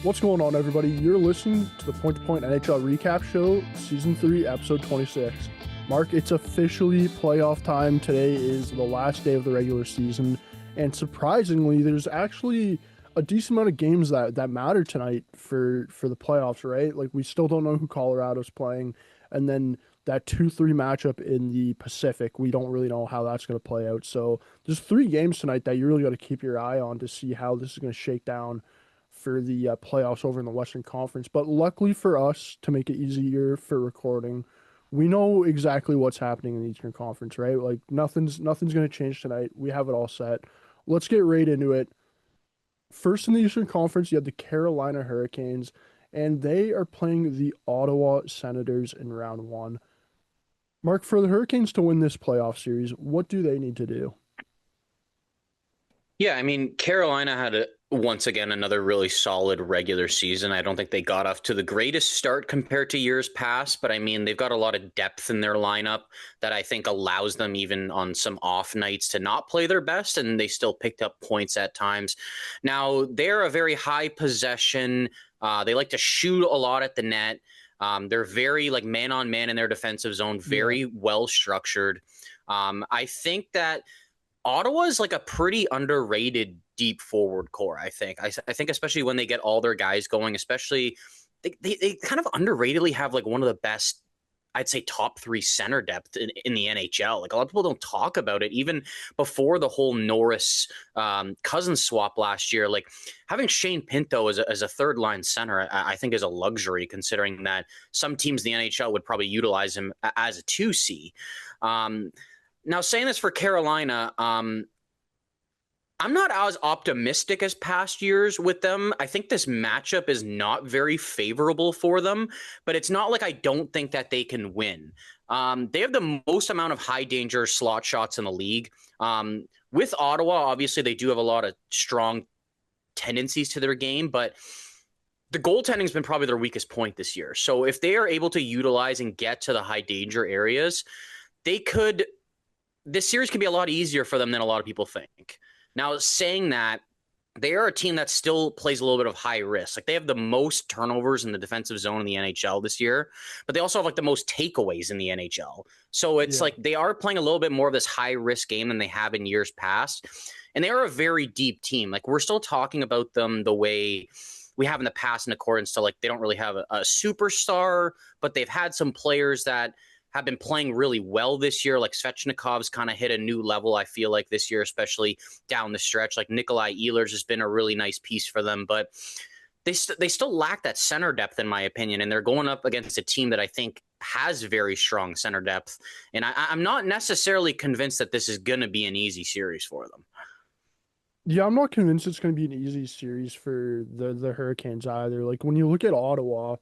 What's going on, everybody? You're listening to the Point2Point NHL Recap Show, Season 3, Episode 26. Mark, it's officially playoff time. Today is the last day of the regular season, and surprisingly, there's actually a decent amount of games that matter tonight for the playoffs, right? Like, we still don't know who Colorado's playing, and then that 2-3 matchup in the Pacific, we don't really know how that's going to play out. So there's 3 games tonight that you really got to keep your eye on to see how this is going to shake down for the playoffs over in the Western Conference. But luckily for us, to make it easier for recording, we know exactly what's happening in the Eastern Conference, right? Like nothing's going to change tonight. We have it all set. Let's get right into it. First in the Eastern Conference, you have the Carolina Hurricanes, and they are playing the Ottawa Senators in round 1. Mark, for the Hurricanes to win this playoff series, what do they need to do? Yeah, I mean, Carolina had once again another really solid regular season. I don't think they got off to the greatest start compared to years past, but I mean, they've got a lot of depth in their lineup that I think allows them, even on some off nights, to not play their best, and they still picked up points at times. Now, they're a very high possession. They like to shoot a lot at the net. They're very like man-on-man in their defensive zone, very well structured. I think that Ottawa is like a pretty underrated deep forward core, I think. I think especially when they get all their guys going, especially they kind of underratedly have like one of the best, I'd say, top 3 center depth in the NHL. Like a lot of people don't talk about it. Even before the whole Norris Cousins swap last year, like having Shane Pinto as a third line center, I think is a luxury, considering that some teams in the NHL would probably utilize him as a 2C. Now, saying this for Carolina, I'm not as optimistic as past years with them. I think this matchup is not very favorable for them, but it's not like I don't think that they can win. They have the most amount of high danger slot shots in the league. With Ottawa, obviously, they do have a lot of strong tendencies to their game, but the goaltending has been probably their weakest point this year. So if they are able to utilize and get to the high danger areas, this series can be a lot easier for them than a lot of people think. Now, saying that, they are a team that still plays a little bit of high risk. Like, they have the most turnovers in the defensive zone in the NHL this year, but they also have like the most takeaways in the NHL. So it's like they are playing a little bit more of this high risk game than they have in years past. And they are a very deep team. Like, we're still talking about them the way we have in the past, in accordance to like they don't really have a superstar, but they've had some players that have been playing really well this year. Like Svechnikov's kind of hit a new level, I feel like, this year, especially down the stretch. Like Nikolai Ehlers has been a really nice piece for them, but they still lack that center depth, in my opinion, and they're going up against a team that I think has very strong center depth, and I'm not necessarily convinced that this is going to be an easy series for them. Yeah, I'm not convinced it's going to be an easy series for the Hurricanes either. Like, when you look at Ottawa,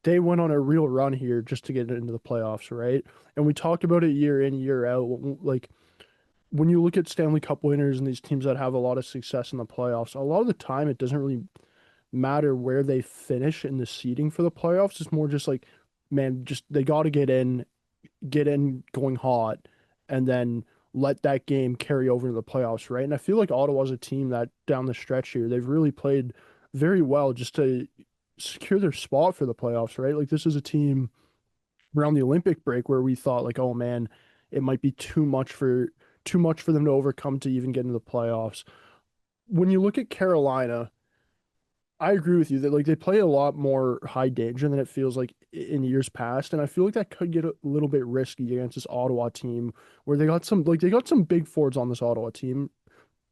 they went on a real run here just to get into the playoffs, right? And we talked about it year in, year out. Like, when you look at Stanley Cup winners and these teams that have a lot of success in the playoffs, a lot of the time it doesn't really matter where they finish in the seeding for the playoffs. It's more just like, man, just they got to get in going hot, and then let that game carry over to the playoffs, right? And I feel like Ottawa's a team that down the stretch here, they've really played very well just to secure their spot for the playoffs, right? Like, this is a team around the Olympic break where we thought like, oh man, it might be too much for them to overcome to even get into the playoffs. When you look at Carolina, I agree with you that like they play a lot more high danger than it feels like in years past, and I feel like that could get a little bit risky against this Ottawa team where they got some big forwards on this Ottawa team,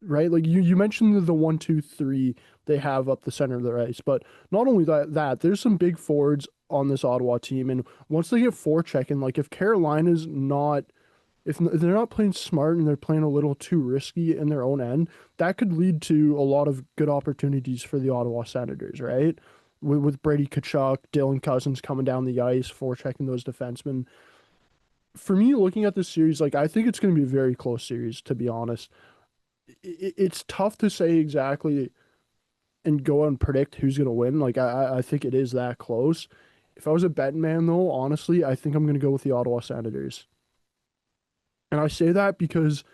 right? Like you mentioned the 1-2-3 they have up the center of the ice, but not only that there's some big forwards on this Ottawa team, and once they get forechecking, like if Carolina's not if they're not playing smart and they're playing a little too risky in their own end, that could lead to a lot of good opportunities for the Ottawa Senators, right? With Brady Tkachuk, Dylan Cousins coming down the ice, forechecking those defensemen. For me, looking at this series, like I think it's going to be a very close series, to be honest. It's tough to say exactly and go and predict who's going to win. Like, I think it is that close. If I was a betting man, though, honestly, I think I'm going to go with the Ottawa Senators. And I say that because,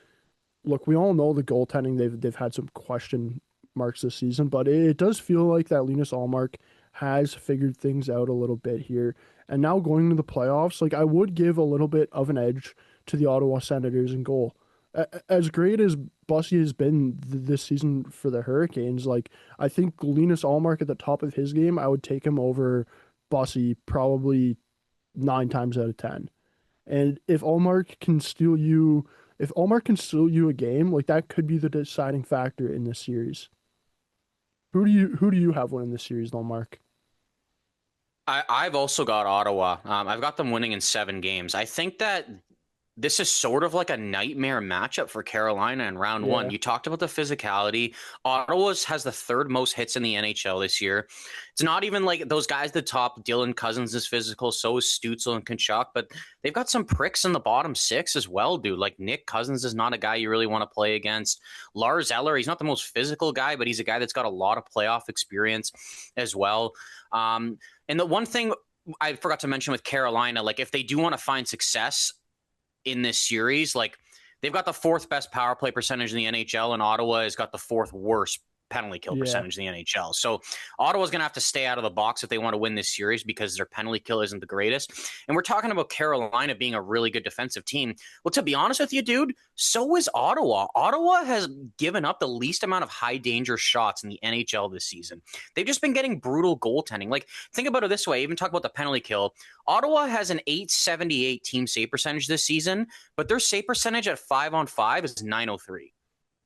look, we all know the goaltending, they've had some question marks this season, but it does feel like that Linus Allmark has figured things out a little bit here. And now going into the playoffs, like I would give a little bit of an edge to the Ottawa Senators in goal. As great as Bussy has been this season for the Hurricanes, like I think Linus Allmark at the top of his game, I would take him over Bussy probably 9 times out of 10. And if Allmark can steal you a game, like that could be the deciding factor in this series. Who do you have winning this series, Allmark? I've also got Ottawa. I've got them winning in 7 games. I think that this is sort of like a nightmare matchup for Carolina in round one. Yeah, You talked about the physicality. Ottawa's has the third most hits in the NHL this year. It's not even like those guys at the top. Dylan Cousins is physical. So is Stützle and Tkachuk. But they've got some pricks in the bottom six as well, dude. Like Nick Cousins is not a guy you really want to play against. Lars Eller, he's not the most physical guy, but he's a guy that's got a lot of playoff experience as well. And the one thing I forgot to mention with Carolina, like if they do want to find success in this series, like they've got the fourth best power play percentage in the NHL, and Ottawa has got the fourth worst penalty kill yeah. percentage in the NHL. So Ottawa's going to have to stay out of the box if they want to win this series because their penalty kill isn't the greatest. And we're talking about Carolina being a really good defensive team. Well, to be honest with you, dude, so is Ottawa. Ottawa has given up the least amount of high danger shots in the NHL this season. They've just been getting brutal goaltending. Like, think about it this way, even talk about the penalty kill. Ottawa has an 878 team save percentage this season, but their save percentage at 5-on-5 is 903.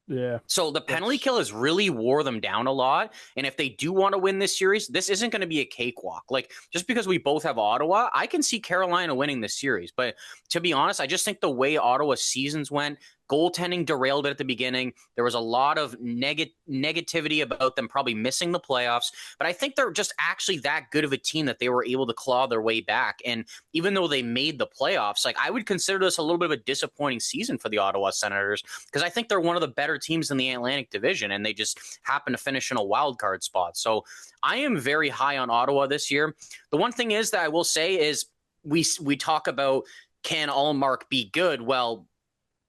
Yeah, So the penalty kill has really wore them down a lot. And if they do want to win this series, this isn't going to be a cakewalk. Like, just because we both have Ottawa, I can see Carolina winning this series. But to be honest, I just think the way Ottawa's seasons went, goaltending derailed it at the beginning. There was a lot of negativity about them probably missing the playoffs. But I think they're just actually that good of a team that they were able to claw their way back. And even though they made the playoffs, like I would consider this a little bit of a disappointing season for the Ottawa Senators because I think they're one of the better teams in the Atlantic Division, and they just happen to finish in a wild card spot. So I am very high on Ottawa this year. The one thing is that I will say is we talk about, can Allmark be good? Well,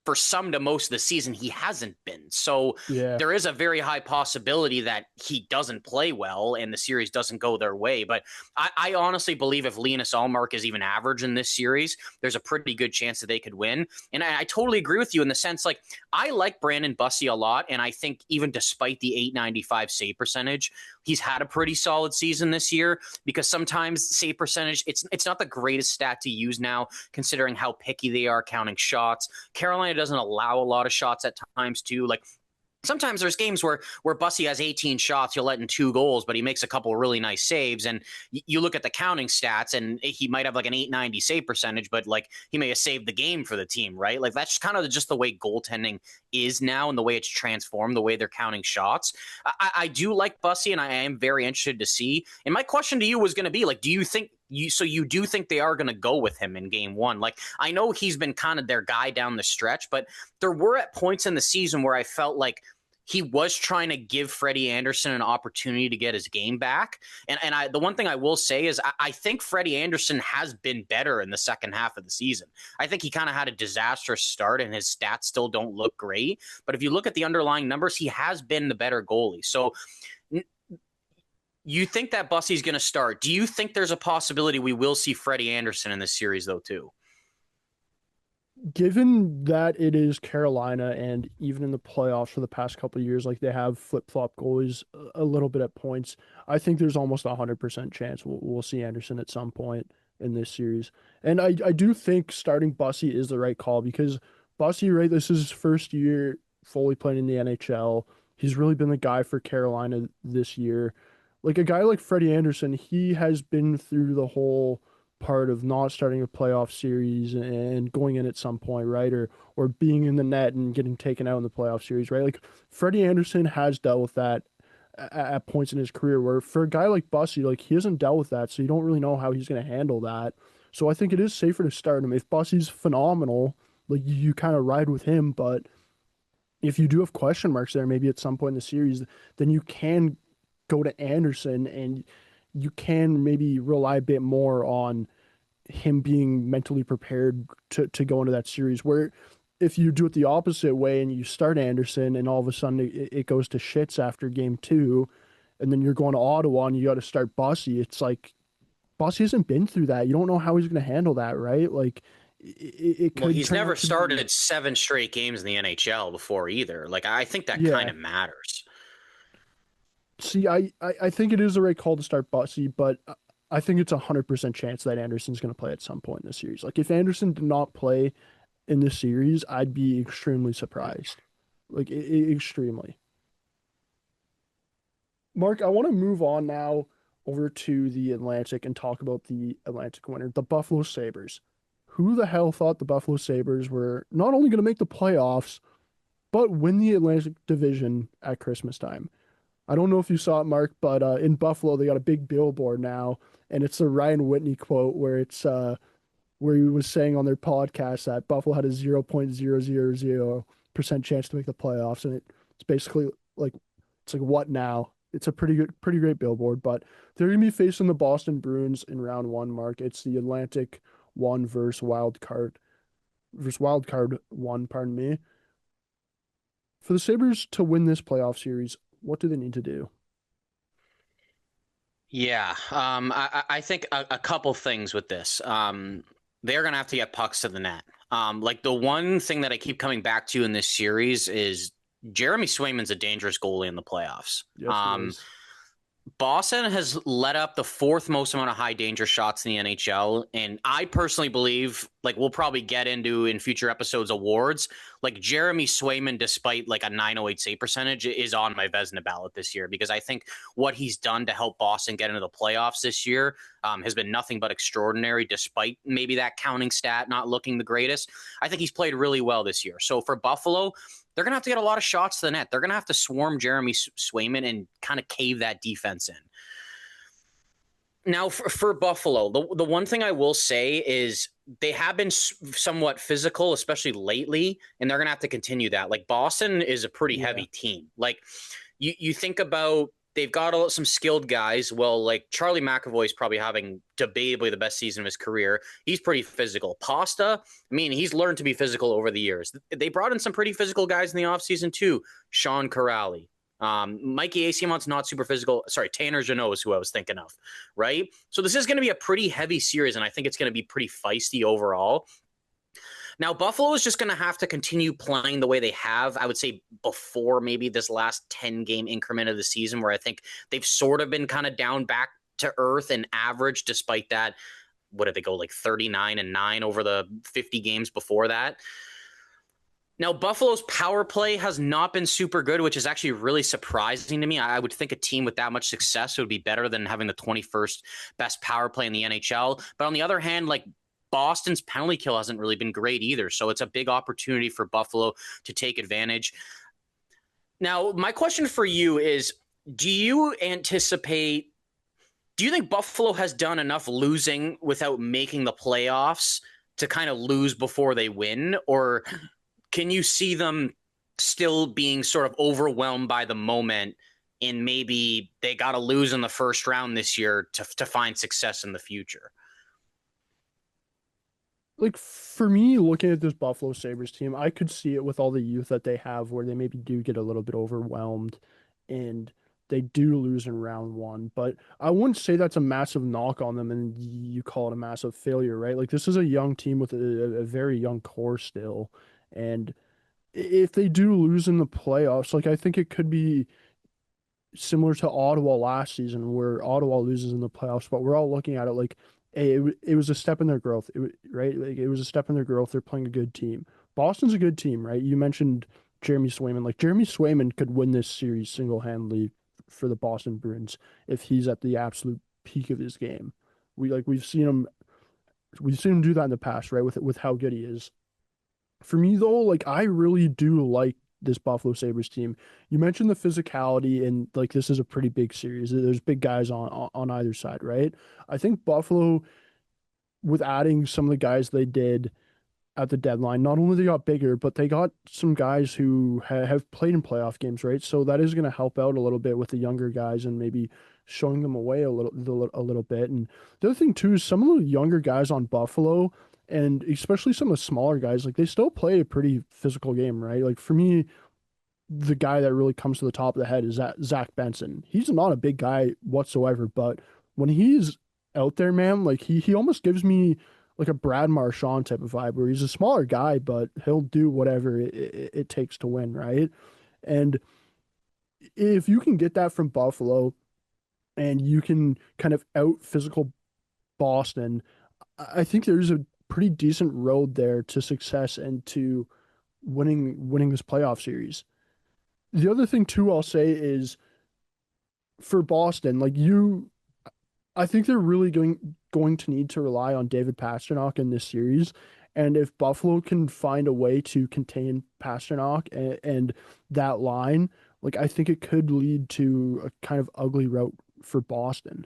for some to most of the season, he hasn't been. So yeah. there is a very high possibility that he doesn't play well and the series doesn't go their way. But I honestly believe if Linus Allmark is even average in this series, there's a pretty good chance that they could win. And I totally agree with you in the sense, like, I like Brandon Bussy a lot. And I think even despite the 895 save percentage, he's had a pretty solid season this year because sometimes save percentage, it's not the greatest stat to use now, considering how picky they are counting shots. Carolina doesn't allow a lot of shots at times too. Like sometimes there's games where Bussy has 18 shots, he'll let in 2 goals, but he makes a couple of really nice saves. And you look at the counting stats, and he might have like an 890 save percentage, but like he may have saved the game for the team, right? Like that's kind of just the way goaltending is now, and the way it's transformed, the way they're counting shots. I do like Bussy, and I am very interested to see. And my question to you was going to be like, do you think you do think they are going to go with him in game one? Like, I know he's been kind of their guy down the stretch, but there were at points in the season where I felt like he was trying to give Freddie Anderson an opportunity to get his game back. And the one thing I will say is I think Freddie Anderson has been better in the second half of the season. I think he kind of had a disastrous start and his stats still don't look great. But if you look at the underlying numbers, he has been the better goalie. So you think that Bussy's going to start. Do you think there's a possibility we will see Freddie Anderson in this series, though, too? Given that it is Carolina, and even in the playoffs for the past couple of years, like they have flip-flop goalies a little bit at points, I think there's almost 100% chance we'll see Anderson at some point in this series. And I do think starting Bussy is the right call because Bussy, right, this is his first year fully playing in the NHL. He's really been the guy for Carolina this year. Like a guy like Freddie Anderson, he has been through the whole part of not starting a playoff series and going in at some point, right? Or being in the net and getting taken out in the playoff series, right? Like Freddie Anderson has dealt with that at points in his career, where for a guy like Bussy, like he hasn't dealt with that, so you don't really know how he's going to handle that. So I think it is safer to start him. If Bussy's phenomenal, like you kind of ride with him, but if you do have question marks there, maybe at some point in the series, then you can go to Anderson and you can maybe rely a bit more on him being mentally prepared to go into that series where if you do it the opposite way and you start Anderson and all of a sudden it goes to shits after game two, and then you're going to Ottawa and you got to start Bussy, it's like Bussy hasn't been through that. You don't know how he's going to handle that, right? Like it Well, could he's turn never out to be, started 7 straight games in the NHL before either. Like, I think that kind yeah. of matters. See, I think it is the right call to start Bussy, but I think it's 100% chance that Anderson's going to play at some point in the series. Like if Anderson did not play in this series, I'd be extremely surprised. Like extremely. Mark, I want to move on now over to the Atlantic and talk about the Atlantic winner, the Buffalo Sabres. Who the hell thought the Buffalo Sabres were not only going to make the playoffs, but win the Atlantic Division at Christmas time? I don't know if you saw it, Mark, but in Buffalo, they got a big billboard now, and it's a Ryan Whitney quote where he was saying on their podcast that Buffalo had a 0.000% chance to make the playoffs, and it's basically like it's like what now? It's a pretty great billboard, but they're gonna be facing the Boston Bruins in round one, Mark. It's the Atlantic one versus wild card one, pardon me. For the Sabres to win this playoff series, what do they need to do? Yeah, I think a couple things with this. They're going to have to get pucks to the net. Like the one thing that I keep coming back to in this series is Jeremy Swayman's a dangerous goalie in the playoffs. Yes, he is. Boston has let up the fourth most amount of high danger shots in the NHL. And I personally believe, like we'll probably get into in future episodes awards, like Jeremy Swayman, despite like a 908 save percentage, is on my Vezina ballot this year because I think what he's done to help Boston get into the playoffs this year has been nothing but extraordinary, despite maybe that counting stat not looking the greatest. I think he's played really well this year. So for Buffalo, they're going to have to get a lot of shots to the net. They're going to have to swarm Jeremy Swayman and kind of cave that defense in. Now, for Buffalo, the one thing I will say is they have been somewhat physical, especially lately, and they're going to have to continue that. Like Boston is a pretty Yeah. heavy team. Like you think about they've got some skilled guys. Well, like Charlie McAvoy is probably having debatably the best season of his career. He's pretty physical. Pasta, I mean, he's learned to be physical over the years. They brought in some pretty physical guys in the offseason too. Sean Corrali. Mikey Asiamont's not super physical. Sorry, Tanner Jeannot is who I was thinking of, right? So this is going to be a pretty heavy series, and I think it's going to be pretty feisty overall. Now, Buffalo is just going to have to continue playing the way they have, I would say, before maybe this last 10-game increment of the season, where I think they've sort of been kind of down back to earth and average, despite that. What did they go, like 39-9 over the 50 games before that? Now, Buffalo's power play has not been super good, which is actually really surprising to me. I would think a team with that much success would be better than having the 21st best power play in the NHL. But on the other hand, like Boston's penalty kill hasn't really been great either. So it's a big opportunity for Buffalo to take advantage. Now, my question for you is, do you think Buffalo has done enough losing without making the playoffs to kind of lose before they win? Or can you see them still being sort of overwhelmed by the moment and maybe they got to lose in the first round this year to find success in the future? Like for me, looking at this Buffalo Sabres team, I could see it with all the youth that they have where they maybe do get a little bit overwhelmed and they do lose in round one. But I wouldn't say that's a massive knock on them and you call it a massive failure, right? Like this is a young team with a very young core still. And if they do lose in the playoffs, like I think it could be similar to Ottawa last season, where Ottawa loses in the playoffs, but we're all looking at it like, hey, it was a step in their growth, right? Like it was a step in their growth. They're playing a good team. Boston's a good team, right? You mentioned Jeremy Swayman. Like Jeremy Swayman could win this series single-handedly for the Boston Bruins if he's at the absolute peak of his game. We've seen him do that in the past, right? With how good he is. For me though, like I really do like this Buffalo Sabres team. You mentioned the physicality and like this is a pretty big series. There's big guys on either side, right? I think Buffalo, with adding some of the guys they did at the deadline, not only they got bigger, but they got some guys who have played in playoff games, right? So that is going to help out a little bit with the younger guys and maybe showing them away a little bit. And the other thing too is some of the younger guys on Buffalo And especially some of the smaller guys, like they still play a pretty physical game, right? Like for me, the guy that really comes to the top of the head is that Zach Benson. He's not a big guy whatsoever, but when he's out there, man, like he almost gives me like a Brad Marchand type of vibe where he's a smaller guy, but he'll do whatever it takes to win, right? And if you can get that from Buffalo and you can kind of out physical Boston, I think there's a pretty decent road there to success and to winning this playoff series. The other thing too I'll say is for Boston, like you I think they're really going to need to rely on David Pastrnak in this series. And if Buffalo can find a way to contain Pastrnak and that line, like I think it could lead to a kind of ugly route for Boston.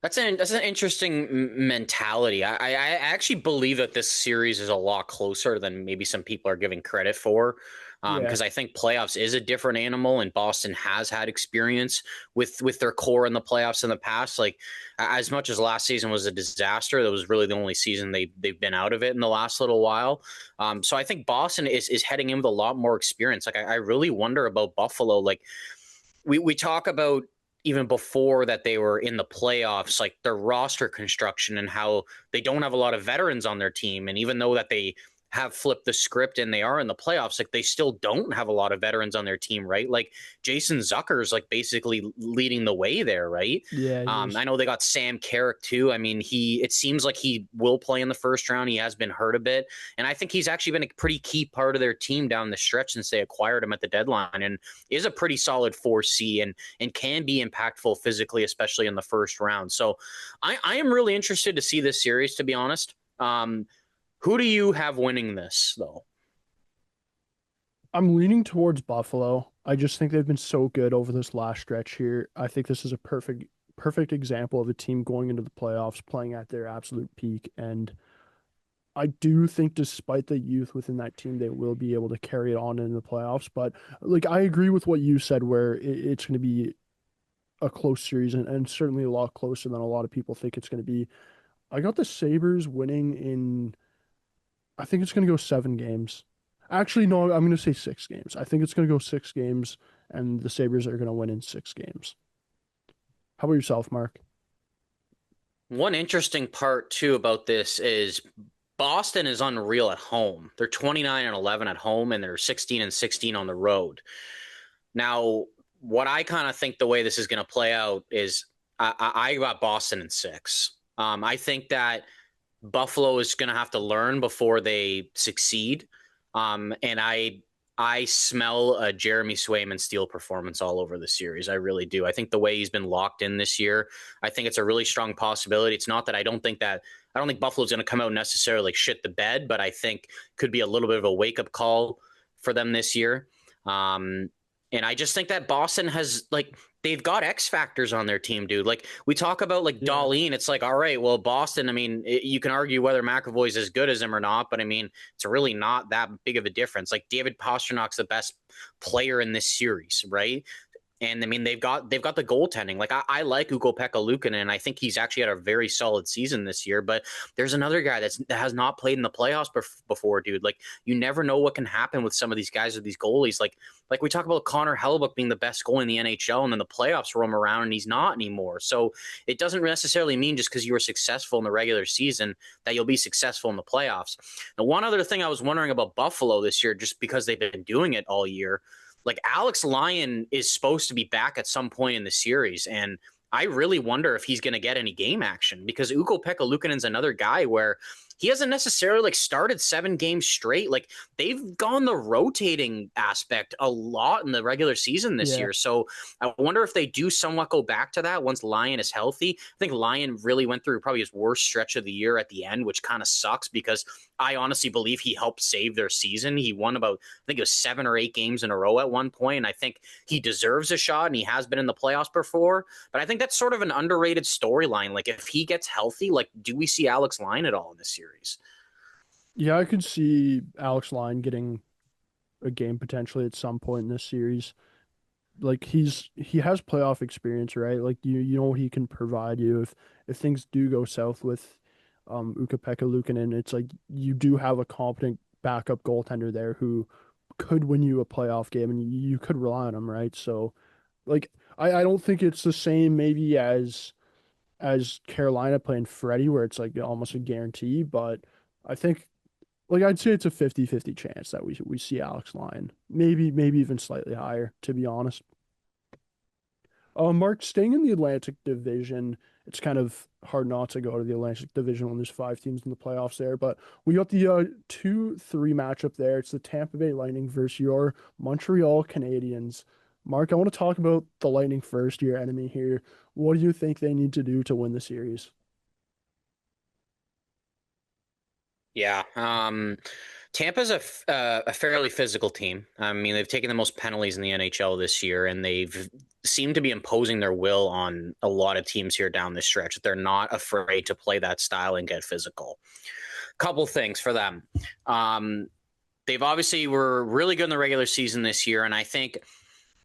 That's an interesting mentality. I actually believe that this series is a lot closer than maybe some people are giving credit for, Yeah. because I think playoffs is a different animal, and Boston has had experience with their core in the playoffs in the past. Like as much as last season was a disaster, that was really the only season they've been out of it in the last little while. So I think Boston is heading in with a lot more experience. Like I really wonder about Buffalo. Like we talk about even before that they were in the playoffs, like their roster construction and how they don't have a lot of veterans on their team. And even though that they have flipped the script and they are in the playoffs, like they still don't have a lot of veterans on their team, right? Like Jason Zucker's like basically leading the way there, right? Yeah, he is. I know they got Sam Carrick too. I mean, it seems like he will play in the first round. He has been hurt a bit. And I think he's actually been a pretty key part of their team down the stretch since they acquired him at the deadline, and is a pretty solid 4C and can be impactful physically, especially in the first round. So I am really interested to see this series, to be honest. Who do you have winning this, though? I'm leaning towards Buffalo. I just think they've been so good over this last stretch here. I think this is a perfect example of a team going into the playoffs playing at their absolute peak. And I do think despite the youth within that team, they will be able to carry it on in the playoffs. But like I agree with what you said, where it's going to be a close series and certainly a lot closer than a lot of people think it's going to be. I got the Sabres winning in, I think it's going to go 7 games. Actually, no, I'm going to say 6 games. I think it's going to go 6 games, and the Sabres are going to win in 6 games. How about yourself, Mark? One interesting part too about this is Boston is unreal at home. They're 29-11 at home, and they're 16-16 on the road. Now, what I kind of think the way this is going to play out is I got Boston in 6. I think that Buffalo is going to have to learn before they succeed. And I smell a Jeremy Swayman steel performance all over the series. I really do. I think the way he's been locked in this year, I think it's a really strong possibility. It's not that I don't think Buffalo's going to come out necessarily like shit the bed, but I think could be a little bit of a wake up call for them this year. Um, and I just think that Boston has like they've got X factors on their team, dude. Like we talk about like Yeah. Darlene, it's like all right, well Boston. I mean, you can argue whether McAvoy's as good as him or not, but I mean, it's really not that big of a difference. Like David Pasternak's the best player in this series, right? And I mean, they've got the goaltending. Like I like Ukko-Pekka Luukkonen, and I think he's actually had a very solid season this year. But there's another guy that has not played in the playoffs before, dude. Like you never know what can happen with some of these guys or these goalies. Like we talk about Connor Hellebuyck being the best goalie in the NHL, and then the playoffs roam around and he's not anymore. So it doesn't necessarily mean just because you were successful in the regular season that you'll be successful in the playoffs. Now, one other thing I was wondering about Buffalo this year, just because they've been doing it all year, like Alex Lyon is supposed to be back at some point in the series, and I really wonder if he's going to get any game action because Ukko-Pekka Luukkonen's another guy where he hasn't necessarily like started 7 games straight. Like they've gone the rotating aspect a lot in the regular season this Yeah. year. So I wonder if they do somewhat go back to that once Lyon is healthy. I think Lyon really went through probably his worst stretch of the year at the end, which kind of sucks because I honestly believe he helped save their season. He won about, I think it was 7 or 8 games in a row at one point, and I think he deserves a shot, and he has been in the playoffs before. But I think that's sort of an underrated storyline. Like if he gets healthy, like do we see Alex Lyon at all in this series? Yeah, I could see Alex Lyon getting a game potentially at some point in this series. like he has playoff experience, right? Like you know he can provide you if things do go south with Ukko-Pekka Luukkonen. It's like you do have a competent backup goaltender there who could win you a playoff game, and you could rely on him, right? So like I don't think it's the same maybe as Carolina playing Freddie where it's like almost a guarantee, but I think like I'd say it's a 50-50 chance that we see Alex Lyon. Maybe even slightly higher, to be honest. Mark, staying in the Atlantic Division, it's kind of hard not to go to the Atlantic Division when there's five teams in the playoffs there. But we got the 2-3 matchup there. It's the Tampa Bay Lightning versus your Montreal Canadiens. Mark, I want to talk about the Lightning first, your enemy here. What do you think they need to do to win the series? Yeah. Tampa's a fairly physical team. I mean, they've taken the most penalties in the NHL this year, and they've seemed to be imposing their will on a lot of teams here down the stretch. They're not afraid to play that style and get physical. Couple things for them. They've obviously were really good in the regular season this year, and I think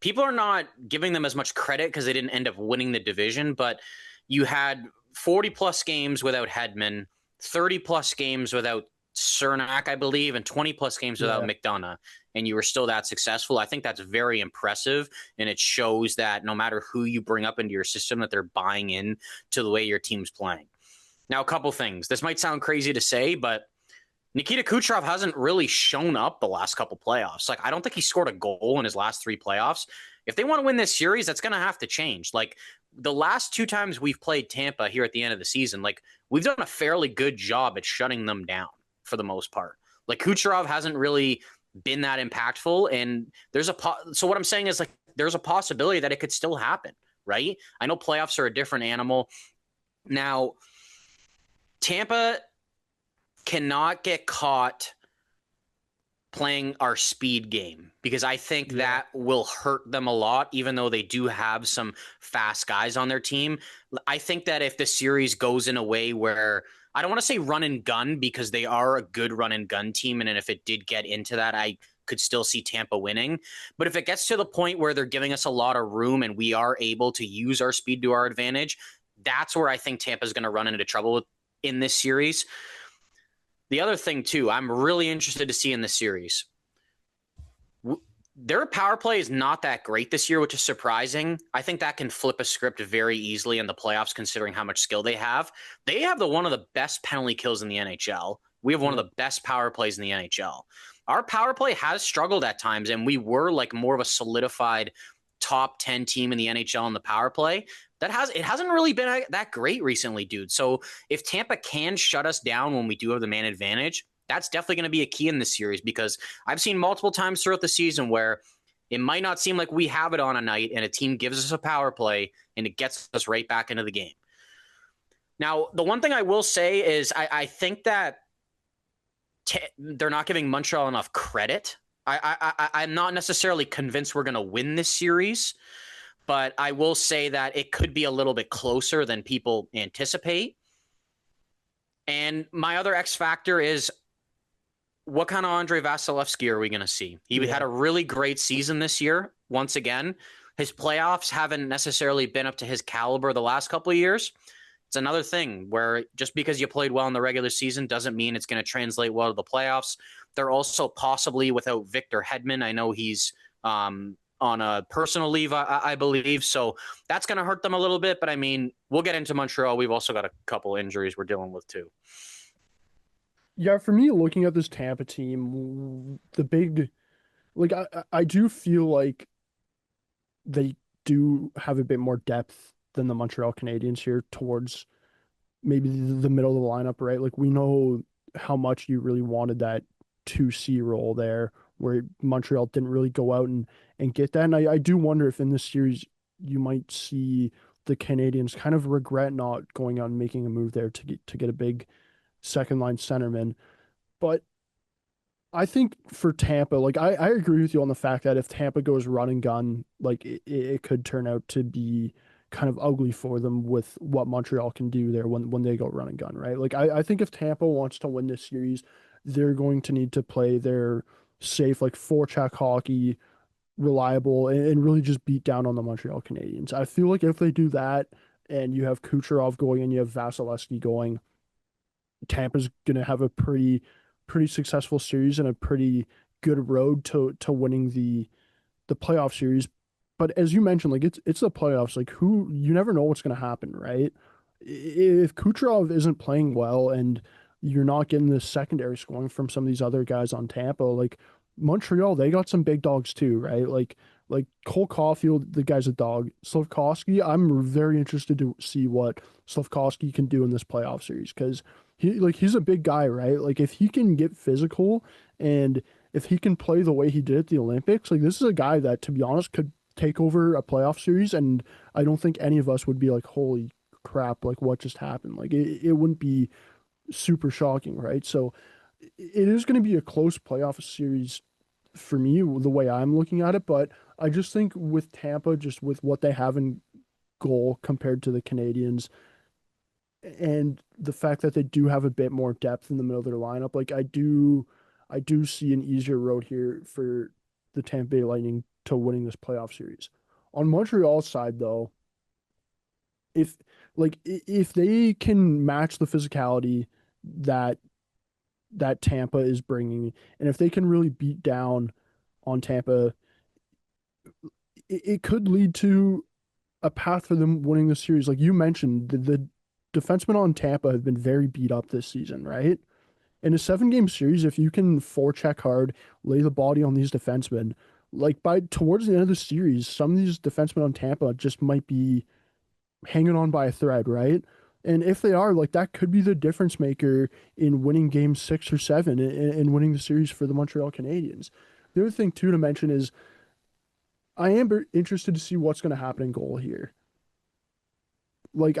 people are not giving them as much credit because they didn't end up winning the division, but you had 40 plus games without Hedman, 30 plus games without Cernak, I believe, and 20 plus games without Yeah. McDonough, and you were still that successful. I think that's very impressive, and it shows that no matter who you bring up into your system, that they're buying in to the way your team's playing. Now, a couple things. This might sound crazy to say, but Nikita Kucherov hasn't really shown up the last couple playoffs. Like, I don't think he scored a goal in his last three playoffs. If they want to win this series, that's going to have to change. Like, the last two times we've played Tampa here at the end of the season, like, we've done a fairly good job at shutting them down for the most part. Like, Kucherov hasn't really been that impactful. And so what I'm saying is, like, there's a possibility that it could still happen, right? I know playoffs are a different animal. Now, Tampa cannot get caught playing our speed game because I think Yeah. that will hurt them a lot, even though they do have some fast guys on their team. I think that if the series goes in a way where I don't want to say run and gun because they are a good run and gun team, and if it did get into that, I could still see Tampa winning. But if it gets to the point where they're giving us a lot of room and we are able to use our speed to our advantage, that's where I think Tampa is going to run into trouble in this series. The other thing, too, I'm really interested to see in this series. Their power play is not that great this year, which is surprising. I think that can flip a script very easily in the playoffs, considering how much skill they have. They have one of the best penalty kills in the NHL. We have one of Yeah. the best power plays in the NHL. Our power play has struggled at times, and we were like more of a solidified top 10 team in the NHL in the power play. It hasn't really been that great recently, dude. So if Tampa can shut us down when we do have the man advantage, that's definitely going to be a key in this series because I've seen multiple times throughout the season where it might not seem like we have it on a night and a team gives us a power play and it gets us right back into the game. Now, the one thing I will say is I think that they're not giving Montreal enough credit. I'm not necessarily convinced we're going to win this series, but I will say that it could be a little bit closer than people anticipate. And my other X factor is what kind of Andre Vasilevsky are we going to see? He Yeah. had a really great season this year. Once again, his playoffs haven't necessarily been up to his caliber the last couple of years. It's another thing where just because you played well in the regular season doesn't mean it's going to translate well to the playoffs. They're also possibly without Victor Hedman. I know he's on a personal leave, I believe. So that's going to hurt them a little bit. But I mean, we'll get into Montreal. We've also got a couple injuries we're dealing with too. Yeah, for me, looking at this Tampa team, the big like I do feel like they do have a bit more depth than the Montreal Canadiens here towards maybe the middle of the lineup, right? Like we know how much you really wanted that 2C role there, where Montreal didn't really go out and get that. And I do wonder if in this series you might see the Canadians kind of regret not going out and making a move there to get a big second line centerman. But I think for Tampa, like I agree with you on the fact that if Tampa goes run and gun, like it could turn out to be kind of ugly for them with what Montreal can do there when they go run and gun, right? Like I think if Tampa wants to win this series, they're going to need to play their safe, like forecheck hockey, reliable and really just beat down on the Montreal Canadiens. I feel like if they do that and you have Kucherov going and you have Vasilevsky going, Tampa's going to have a pretty successful series and a pretty good road to winning the playoff series. But as you mentioned, like it's the playoffs. Like who you never know what's going to happen, right? If Kucherov isn't playing well and you're not getting the secondary scoring from some of these other guys on Tampa, like Montreal, they got some big dogs too, right? Like Cole Caulfield, the guy's a dog. Slavkovsky, I'm very interested to see what Slavkovsky can do in this playoff series because he's a big guy, right? Like if he can get physical and if he can play the way he did at the Olympics, like this is a guy that, to be honest, could take over a playoff series, and I don't think any of us would be like, "Holy crap!" Like what just happened? Like it wouldn't be super shocking, right? So it is going to be a close playoff series for me, the way I'm looking at it. But I just think with Tampa, just with what they have in goal compared to the Canadiens, and the fact that they do have a bit more depth in the middle of their lineup, like I do see an easier road here for the Tampa Bay Lightning to winning this playoff series. On Montreal's side, though, if if they can match the physicality that Tampa is bringing, and if they can really beat down on Tampa, it could lead to a path for them winning the series. Like you mentioned, the defensemen on Tampa have been very beat up this season, right? In a 7 game series, if you can forecheck hard, lay the body on these defensemen, like by towards the end of the series, some of these defensemen on Tampa just might be hanging on by a thread, right? And if they are, like that could be the difference maker in winning game 6 or 7 and winning the series for the Montreal Canadiens. The other thing too to mention is I am interested to see what's going to happen in goal here. Like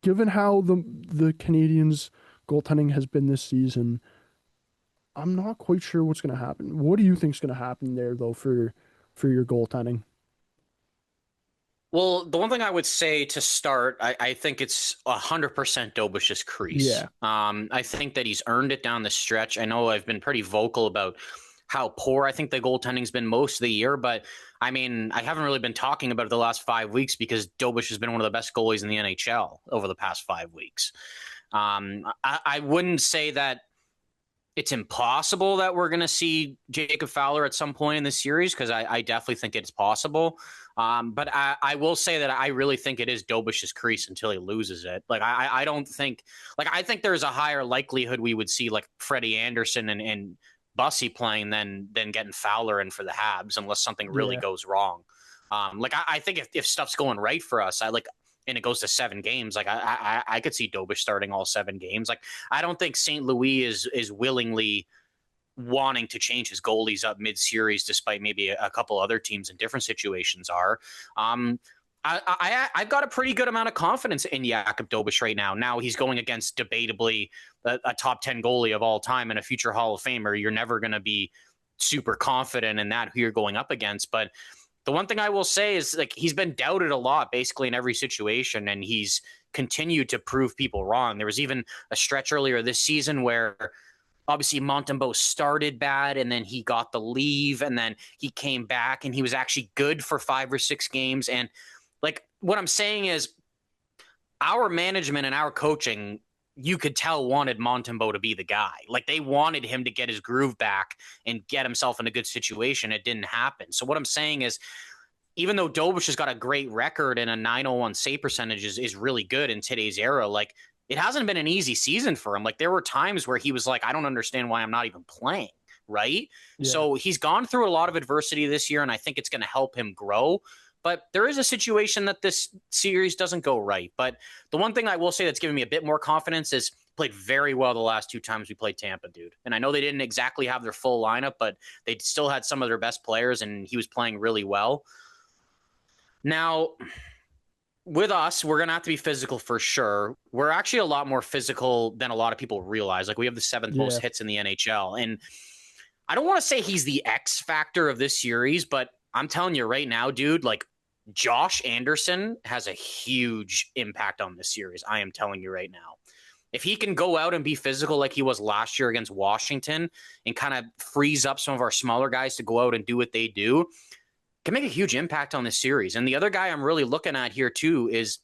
given how the Canadiens goaltending has been this season, I'm not quite sure what's going to happen. What do you think is going to happen there though for your goaltending? Well, the one thing I would say to start, I think it's 100% Dobish's crease. Yeah. I think that he's earned it down the stretch. I know I've been pretty vocal about how poor I think the goaltending's been most of the year, but I mean, I haven't really been talking about it the last 5 weeks because Dobish has been one of the best goalies in the NHL over the past 5 weeks. I wouldn't say that it's impossible that we're going to see Jacob Fowler at some point in the series because I definitely think it's possible. But I will say that I really think it is Dobish's crease until he loses it. Like I don't think I think there's a higher likelihood we would see like Freddie Anderson and Bussy playing than getting Fowler in for the Habs unless something really Yeah. goes wrong. I think if stuff's going right for us, and it goes to 7 games, like I could see Dobish starting all 7 games. Like I don't think St. Louis is willingly wanting to change his goalies up mid-series, despite maybe a couple other teams in different situations are. I've got a pretty good amount of confidence in Jakub Dobeš right now. Now he's going against debatably a top 10 goalie of all time and a future Hall of Famer. You're never going to be super confident in that who you're going up against. But the one thing I will say is like he's been doubted a lot basically in every situation, and he's continued to prove people wrong. There was even a stretch earlier this season where obviously Montembeault started bad and then he got the leave and then he came back and he was actually good for 5 or 6 games. And like what I'm saying is our management and our coaching, you could tell, wanted Montembeault to be the guy. Like they wanted him to get his groove back and get himself in a good situation. It didn't happen. So what I'm saying is, even though Dobeš has got a great record and a 901 save percentage is really good in today's era, like it hasn't been an easy season for him. Like there were times where he was like, I don't understand why I'm not even playing. Right. Yeah. So he's gone through a lot of adversity this year, and I think it's going to help him grow. But there is a situation that this series doesn't go right. But the one thing I will say that's given me a bit more confidence is played very well the last 2 times we played Tampa, dude. And I know they didn't exactly have their full lineup, but they still had some of their best players, and he was playing really well. Now, with us, we're going to have to be physical for sure. We're actually a lot more physical than a lot of people realize. Like we have the 7th most Yeah. hits in the NHL. And I don't want to say he's the X factor of this series, but I'm telling you right now, dude, like Josh Anderson has a huge impact on this series. I am telling you right now. If he can go out and be physical like he was last year against Washington and kind of frees up some of our smaller guys to go out and do what they do, can make a huge impact on this series. And the other guy I'm really looking at here too is,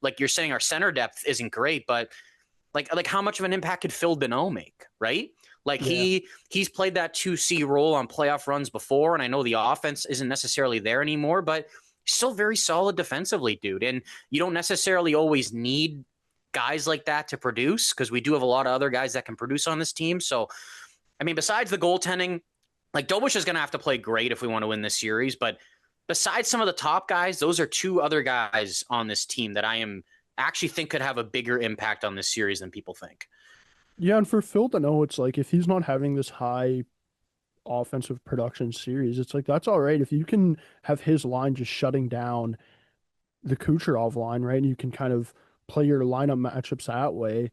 like you're saying, our center depth isn't great, but like how much of an impact could Phil Deneau make, right? Like Yeah. he's played that 2C role on playoff runs before, and I know the offense isn't necessarily there anymore, but still very solid defensively, dude. And you don't necessarily always need guys like that to produce, because we do have a lot of other guys that can produce on this team. So, I mean, besides the goaltending, like Dobush is going to have to play great if we want to win this series. But besides some of the top guys, those are two other guys on this team that I am actually think could have a bigger impact on this series than people think. Yeah, and for Phil to know, it's like if he's not having this high offensive production series, it's like that's all right. If you can have his line just shutting down the Kucherov line, right? And you can kind of play your lineup matchups that way,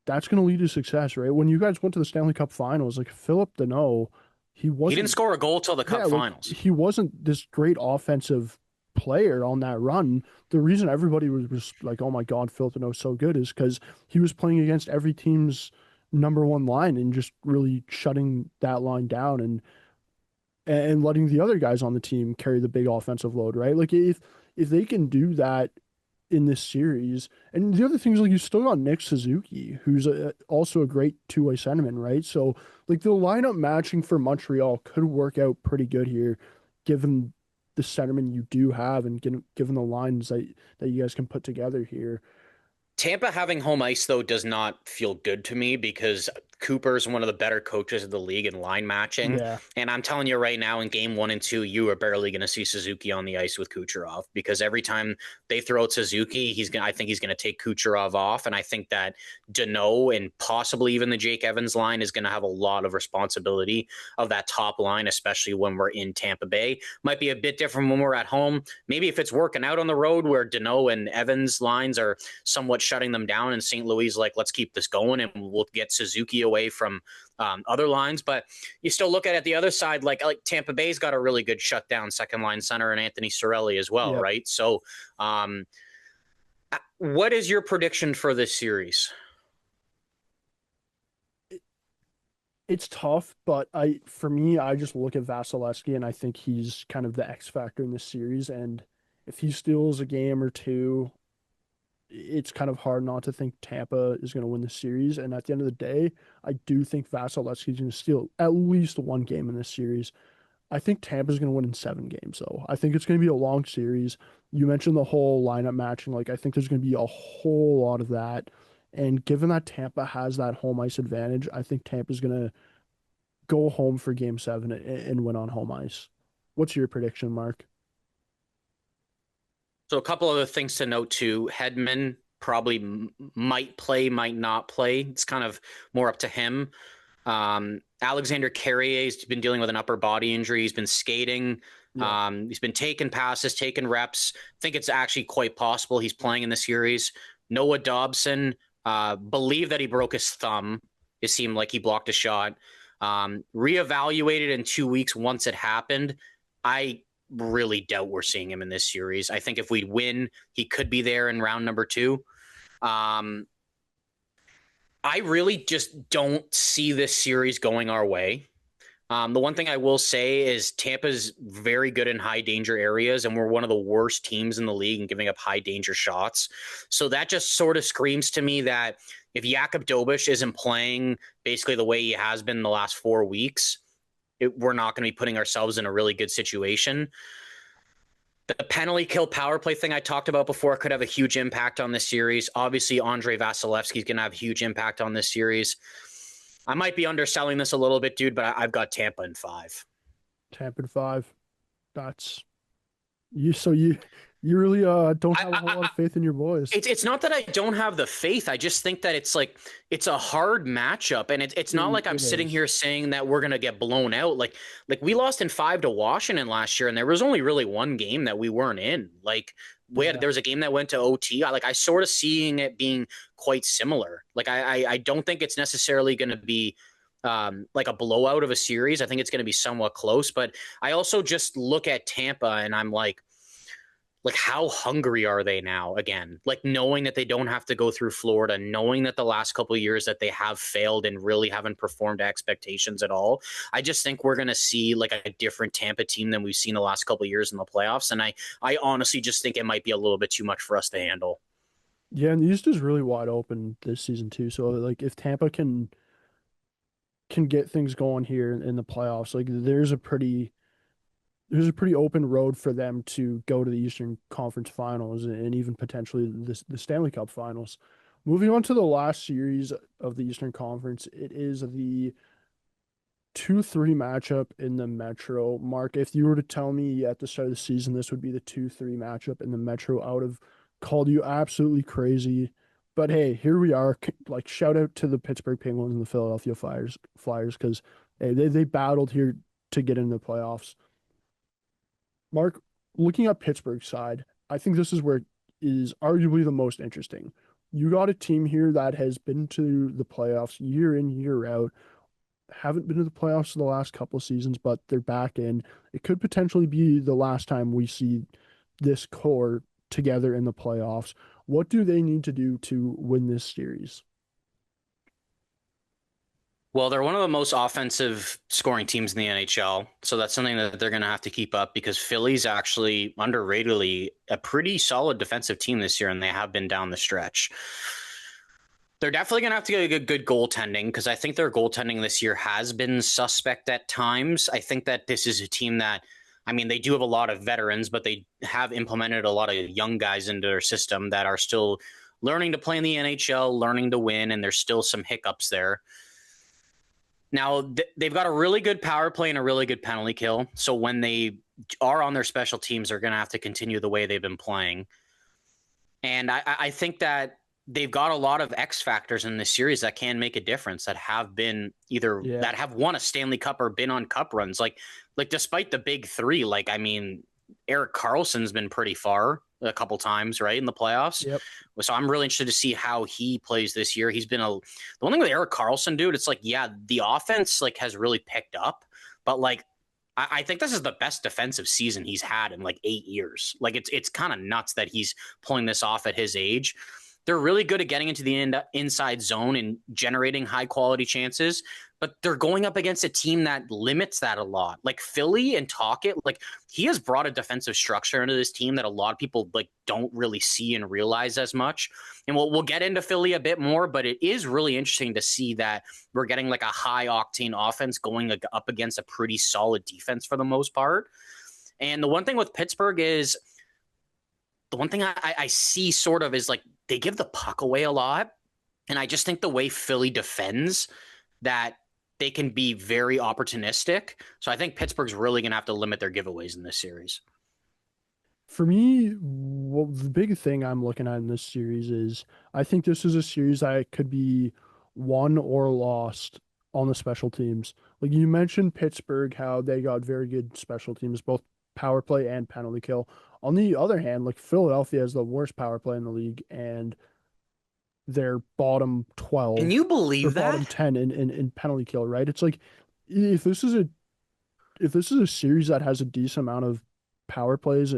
that's going to lead to success, right? When you guys went to the Stanley Cup Finals, like Philip Deneau, he He didn't wasn't, score a goal till the Cup yeah, like Finals. he wasn't this great offensive player on that run. The reason everybody was like, oh my God, Philip Deneau's so good is because he was playing against every team's number one line and just really shutting that line down and letting the other guys on the team carry the big offensive load, right? Like if they can do that in this series, and the other thing is like you still got Nick Suzuki, who's also a great two-way centerman, right? So like the lineup matching for Montreal could work out pretty good here, given the centerman you do have and given the lines that you guys can put together here. Tampa having home ice, though, does not feel good to me because Cooper's one of the better coaches of the league in line matching. Yeah, And I'm telling you right now, in game 1 and 2, you are barely going to see Suzuki on the ice with Kucherov, because every time they throw out Suzuki, I think he's going to take Kucherov off. And I think that Deneau and possibly even the Jake Evans line is going to have a lot of responsibility of that top line, especially when we're in Tampa Bay. Might be a bit different when we're at home. Maybe if it's working out on the road where Deneau and Evans lines are somewhat shutting them down, and St. Louis like, let's keep this going and we'll get Suzuki away from other lines. But you still look at it the other side, like Tampa Bay's got a really good shutdown second line center and Anthony Cirelli as well, yep. right? So what is your prediction for this series? It's tough, but for me, I just look at Vasilevsky and I think he's kind of the X factor in this series. And if he steals a game or two, it's kind of hard not to think Tampa is going to win the series. And at the end of the day, I do think Vasilevsky is going to steal at least one game in this series. I think Tampa's going to win in 7 games, though. I think it's going to be a long series. You mentioned the whole lineup matching. Like, I think there's going to be a whole lot of that. And given that Tampa has that home ice advantage, I think Tampa's going to go home for game 7 and win on home ice. What's your prediction, Mark? So a couple other things to note too. Hedman probably might play, might not play. It's kind of more up to him. Alexander Carrier's been dealing with an upper body injury. He's been skating. Yeah. He's been taking passes, taking reps. I think it's actually quite possible he's playing in the series. Noah Dobson, believe that he broke his thumb. It seemed like he blocked a shot. Reevaluated in 2 weeks once it happened. I really doubt we're seeing him in this series. I think if we win, he could be there in round number 2. I really just don't see this series going our way. The one thing I will say is Tampa's very good in high danger areas, and we're one of the worst teams in the league in giving up high danger shots. So that just sort of screams to me that if Jakub Dobush isn't playing basically the way he has been the last 4 weeks, we're not going to be putting ourselves in a really good situation. The penalty kill power play thing I talked about before could have a huge impact on this series. Obviously, Andrei Vasilevsky is going to have a huge impact on this series. I might be underselling this a little bit, dude, but I've got Tampa in 5. Tampa in 5. That's you. So you really don't have a whole lot of faith in your boys. It's not that I don't have the faith. I just think that it's a hard matchup, and it's not like I'm sitting here saying that we're gonna get blown out. Like we lost in 5 to Washington last year, and there was only really one game that we weren't in. Like there was a game that went to OT. I sort of seeing it being quite similar. Like I don't think it's necessarily going to be like a blowout of a series. I think it's going to be somewhat close, but I also just look at Tampa and I'm like, like how hungry are they now again? Like knowing that they don't have to go through Florida, knowing that the last couple of years that they have failed and really haven't performed to expectations at all. I just think we're going to see like a different Tampa team than we've seen the last couple of years in the playoffs. And I honestly just think it might be a little bit too much for us to handle. Yeah, and the East is really wide open this season too. So like if Tampa can get things going here in the playoffs, like there's a pretty open road for them to go to the Eastern Conference Finals and even potentially the Stanley Cup Finals. Moving on to the last series of the Eastern Conference, it is the 2-3 matchup in the Metro. Mark, if you were to tell me at the start of the season this would be the 2-3 matchup in the Metro, I would have called you absolutely crazy. But hey, here we are. Like shout out to the Pittsburgh Penguins and the Philadelphia Flyers because hey, they battled here to get into the playoffs. Mark, looking at Pittsburgh's side, I think this is where it is arguably the most interesting. You got a team here that has been to the playoffs year in, year out, haven't been to the playoffs the last couple of seasons, but they're back in. It could potentially be the last time we see this core together in the playoffs. What do they need to do to win this series? Well, they're one of the most offensive scoring teams in the NHL. So that's something that they're going to have to keep up because Philly's actually underratedly a pretty solid defensive team this year, and they have been down the stretch. They're definitely going to have to get a good goaltending because I think their goaltending this year has been suspect at times. I think that this is a team that, I mean, they do have a lot of veterans, but they have implemented a lot of young guys into their system that are still learning to play in the NHL, learning to win, and there's still some hiccups there. Now, they've got a really good power play and a really good penalty kill. So when they are on their special teams, they're going to have to continue the way they've been playing. And I think that they've got a lot of X factors in this series that can make a difference that have been either Yeah. that have won a Stanley Cup or been on cup runs. Like despite the big three, like, I mean, Erik Karlsson's been pretty far a couple times, right, in the playoffs. Yep. So I'm really interested to see how he plays this year. The one thing with Erik Karlsson, dude, it's like, yeah, the offense like has really picked up, but like I think this is the best defensive season he's had in like 8 years. Like it's kind of nuts that he's pulling this off at his age. They're really good at getting into the inside zone and generating high quality chances, but they're going up against a team that limits that a lot. Like Philly and Talkett, like he has brought a defensive structure into this team that a lot of people like don't really see and realize as much. And we'll get into Philly a bit more, but it is really interesting to see that we're getting like a high octane offense going up against a pretty solid defense for the most part. And the one thing with Pittsburgh is the one thing I see sort of is like they give the puck away a lot. And I just think the way Philly defends that they can be very opportunistic. So I think Pittsburgh's really going to have to limit their giveaways in this series. For me, well, the big thing I'm looking at in this series is I think this is a series that could be won or lost on the special teams. Like you mentioned Pittsburgh, how they got very good special teams, both power play and penalty kill. On the other hand, like Philadelphia has the worst power play in the league and they're bottom Can 12 you or believe bottom that? 10 in penalty kill, right? It's like if this is a if this is a series that has a decent amount of power plays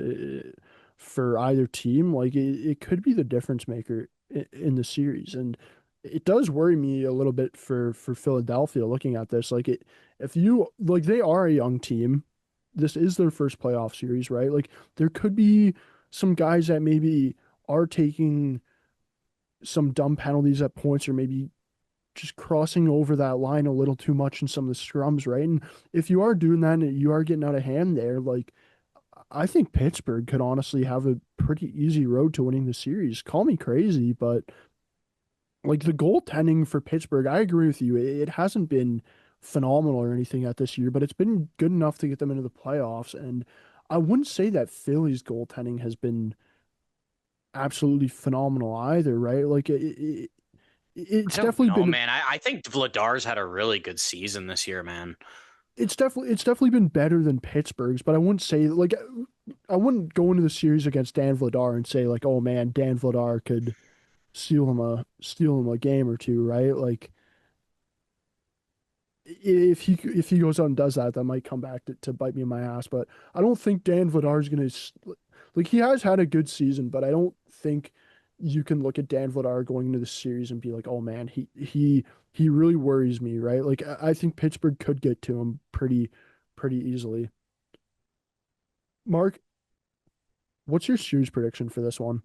for either team, like it could be the difference maker in the series. And it does worry me a little bit for Philadelphia looking at this. Like if you like they are a young team, this is their first playoff series, right? Like there could be some guys that maybe are taking some dumb penalties at points or maybe just crossing over that line a little too much in some of the scrums, right? And if you are doing that and you are getting out of hand there, like I think Pittsburgh could honestly have a pretty easy road to winning the series. Call me crazy, but like the goaltending for Pittsburgh, I agree with you. It hasn't been phenomenal or anything at this year, but it's been good enough to get them into the playoffs. And I wouldn't say that Philly's goaltending has been absolutely phenomenal either, right? Like I it's don't definitely know, been man. I think Vladar's had a really good season this year, man. it's definitely been better than Pittsburgh's, but I wouldn't say like I wouldn't go into the series against Dan Vladar and say like, oh man, Dan Vladar could steal him a game or two, right? Like if he goes out and does that, that might come back to bite me in my ass. But I don't think Dan Vladar is gonna Like he has had a good season, but I don't think you can look at Dan Vladar going into the series and be like, oh man, he really worries me, right? Like I think Pittsburgh could get to him pretty easily. Mark, what's your series prediction for this one?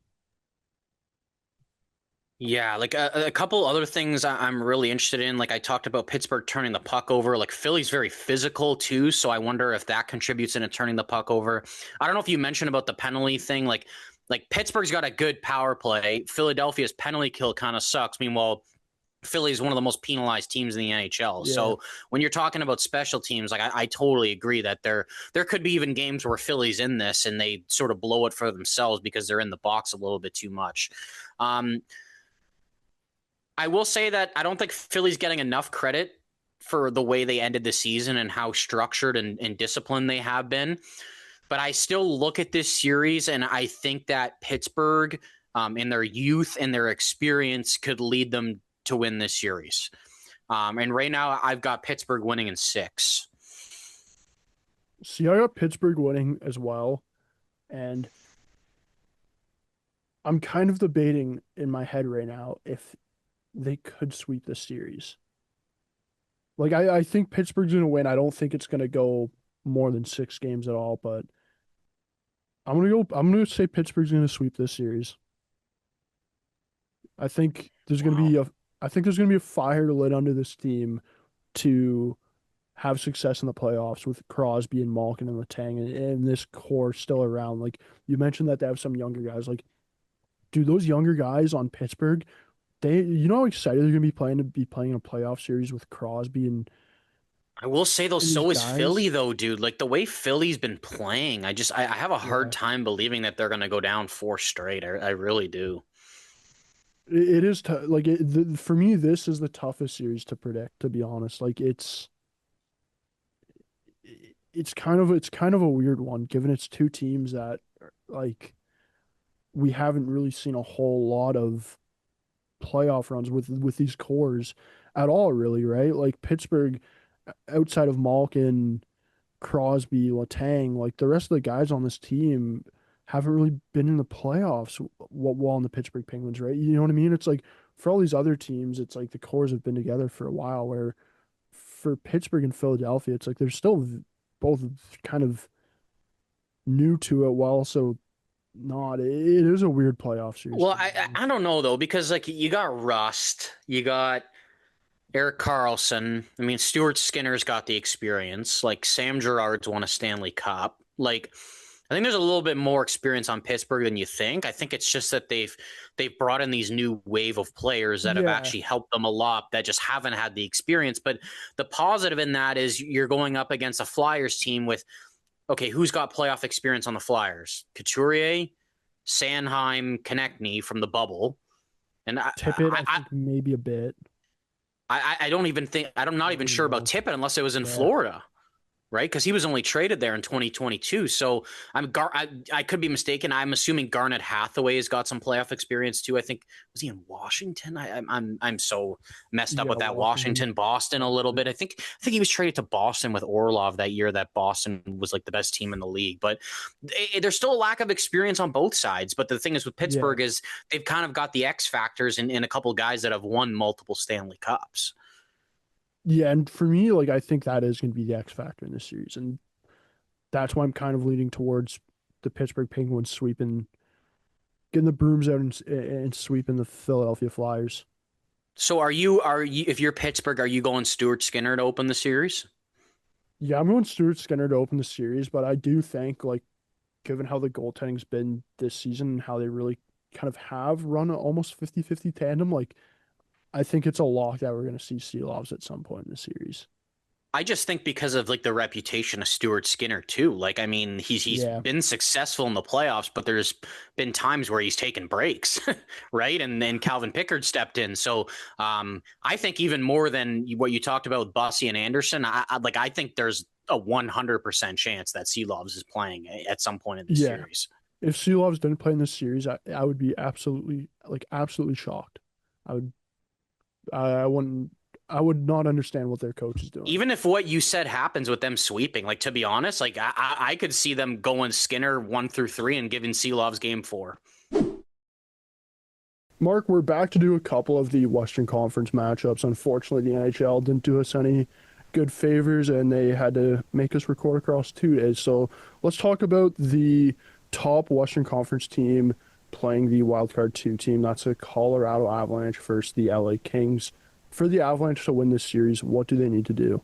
Yeah, like a couple other things I'm really interested in. Like I talked about Pittsburgh turning the puck over. Like Philly's very physical too, so I wonder if that contributes into turning the puck over. I don't know if you mentioned about the penalty thing. Like Pittsburgh's got a good power play. Philadelphia's penalty kill kind of sucks. Meanwhile, Philly is one of the most penalized teams in the NHL. Yeah. So when you're talking about special teams, like I totally agree that there could be even games where Philly's in this and they sort of blow it for themselves because they're in the box a little bit too much. Um, I will say that I don't think Philly's getting enough credit for the way they ended the season and how structured and disciplined they have been. But I still look at this series and I think that Pittsburgh, in their youth and their experience, could lead them to win this series. And right now, I've got Pittsburgh winning in 6. See, I got Pittsburgh winning as well, and I'm kind of debating in my head right now if they could sweep the series. Like I think Pittsburgh's gonna win. I don't think it's gonna go more than 6 games at all, but I'm gonna say Pittsburgh's gonna sweep this series. I think there's gonna Wow. be a I think there's gonna be a fire lit under this team to have success in the playoffs with Crosby and Malkin and Letang and this core still around. Like you mentioned that they have some younger guys. Like, dude, those younger guys on Pittsburgh, you know how excited they're gonna be playing in a playoff series with Crosby I will say though, and these so is guys. Philly though, dude. Like the way Philly's been playing, I have a hard Yeah. time believing that they're gonna go down 4 straight. I really do. It is like for me, this is the toughest series to predict, to be honest. Like it's kind of a weird one, given it's two teams that like we haven't really seen a whole lot of playoff runs with these cores at all, really, right? Like Pittsburgh, outside of Malkin, Crosby, Letang, like the rest of the guys on this team haven't really been in the playoffs while in the Pittsburgh Penguins, right? You know what I mean? It's like for all these other teams, it's like the cores have been together for a while, where for Pittsburgh and Philadelphia, it's like they're still both kind of new to it while also not. It is a weird playoff series, Well, to be I honest. don't know though because like you got Rust, you got Eric Carlson. I mean, Stuart Skinner's got the experience. Like Sam Girard's won a Stanley Cup. Like I think there's a little bit more experience on Pittsburgh than you think. I think it's just that they've brought in these new wave of players that have Yeah, actually helped them a lot that just haven't had the experience. But the positive in that is you're going up against a Flyers team with okay, who's got playoff experience on the Flyers? Couturier, Sanheim, Konechny from the bubble. And Tippett, I think maybe a bit. I don't even think I'm I not even don't even sure about know. Tippett unless it was in Yeah. Florida, right? Because he was only traded there in 2022. So I could be mistaken. I'm assuming Garnet Hathaway has got some playoff experience too. I think was he in Washington? I'm so messed up Yeah, with that Washington Washington Boston a little probably. bit. I think he was traded to Boston with Orlov that year. That Boston was like the best team in the league, but there's still a lack of experience on both sides. But the thing is with Yeah. Pittsburgh is they've kind of got the X factors in a couple guys that have won multiple Stanley Cups. Yeah, and for me, like I think that is going to be the X factor in this series, and that's why I'm kind of leaning towards the Pittsburgh Penguins sweeping, getting the brooms out and sweeping the Philadelphia Flyers. So are you if you're Pittsburgh, are you going Stuart Skinner to open the series? Yeah, I'm going Stuart Skinner to open the series, but I do think like given how the goaltending's been this season and how they really kind of have run a almost 50-50 tandem, like I think it's a lock that we're going to see Seelovs at some point in the series. I just think because of like the reputation of Stuart Skinner too. Like I mean, he's Yeah, been successful in the playoffs, but there's been times where he's taken breaks, right? And then Calvin Pickard stepped in. So I think even more than what you talked about with Bussy and Anderson, I think there's a 100% chance that Seelovs is playing at some point in this yeah. series. If Seelovs didn't play in this series, I would be absolutely shocked. I would I wouldn't I would not understand what their coach is doing. Even if what you said happens with them sweeping, like, to be honest, like I could see them going Skinner 1-3 and giving Seelov's game 4. Mark, we're back to do a couple of the Western Conference matchups. Unfortunately, the NHL didn't do us any good favors, and they had to make us record across 2 days. So let's talk about the top Western Conference team playing the Wildcard 2 team. That's the Colorado Avalanche versus the LA Kings. For the Avalanche to win this series, what do they need to do?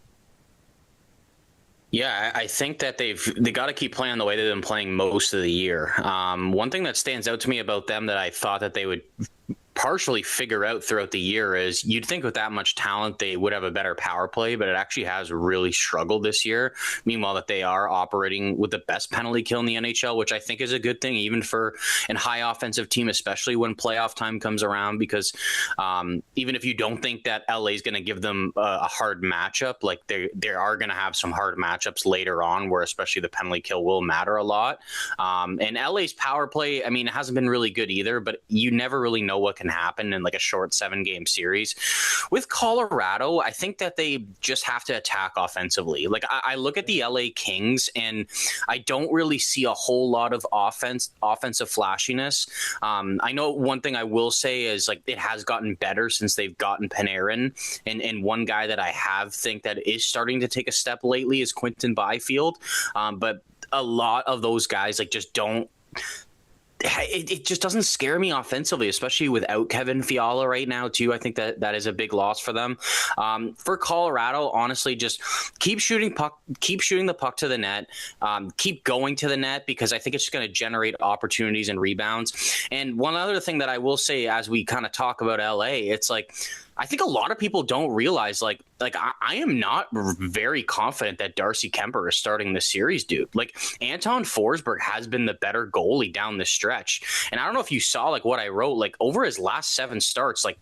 Yeah, I think that they got to keep playing the way they've been playing most of the year. One thing that stands out to me about them that I thought that they would partially figure out throughout the year is you'd think with that much talent they would have a better power play, but it actually has really struggled this year. Meanwhile, that they are operating with the best penalty kill in the NHL, which I think is a good thing, even for a high offensive team, especially when playoff time comes around, because even if you don't think that LA is going to give them a hard matchup, like they are going to have some hard matchups later on where especially the penalty kill will matter a lot. And LA's power play, I mean, it hasn't been really good either, but you never really know what can happen in like a short 7-game series. With Colorado, I think that they just have to attack offensively. Like I look at the LA Kings and I don't really see a whole lot of offensive flashiness. I know one thing I will say is like it has gotten better since they've gotten Panarin, and one guy that I have think that is starting to take a step lately is Quinton Byfield. But a lot of those guys like just don't. It just doesn't scare me offensively, especially without Kevin Fiala right now too. I think that is a big loss for them. For Colorado, honestly, just keep shooting the puck to the net, keep going to the net, because I think it's just going to generate opportunities and rebounds. And one other thing that I will say as we kind of talk about LA, it's like I think a lot of people don't realize like I am not very confident that Darcy Kemper is starting the series, dude. Like Anton Forsberg has been the better goalie down the stretch. And I don't know if you saw like what I wrote, like over his last 7 starts, like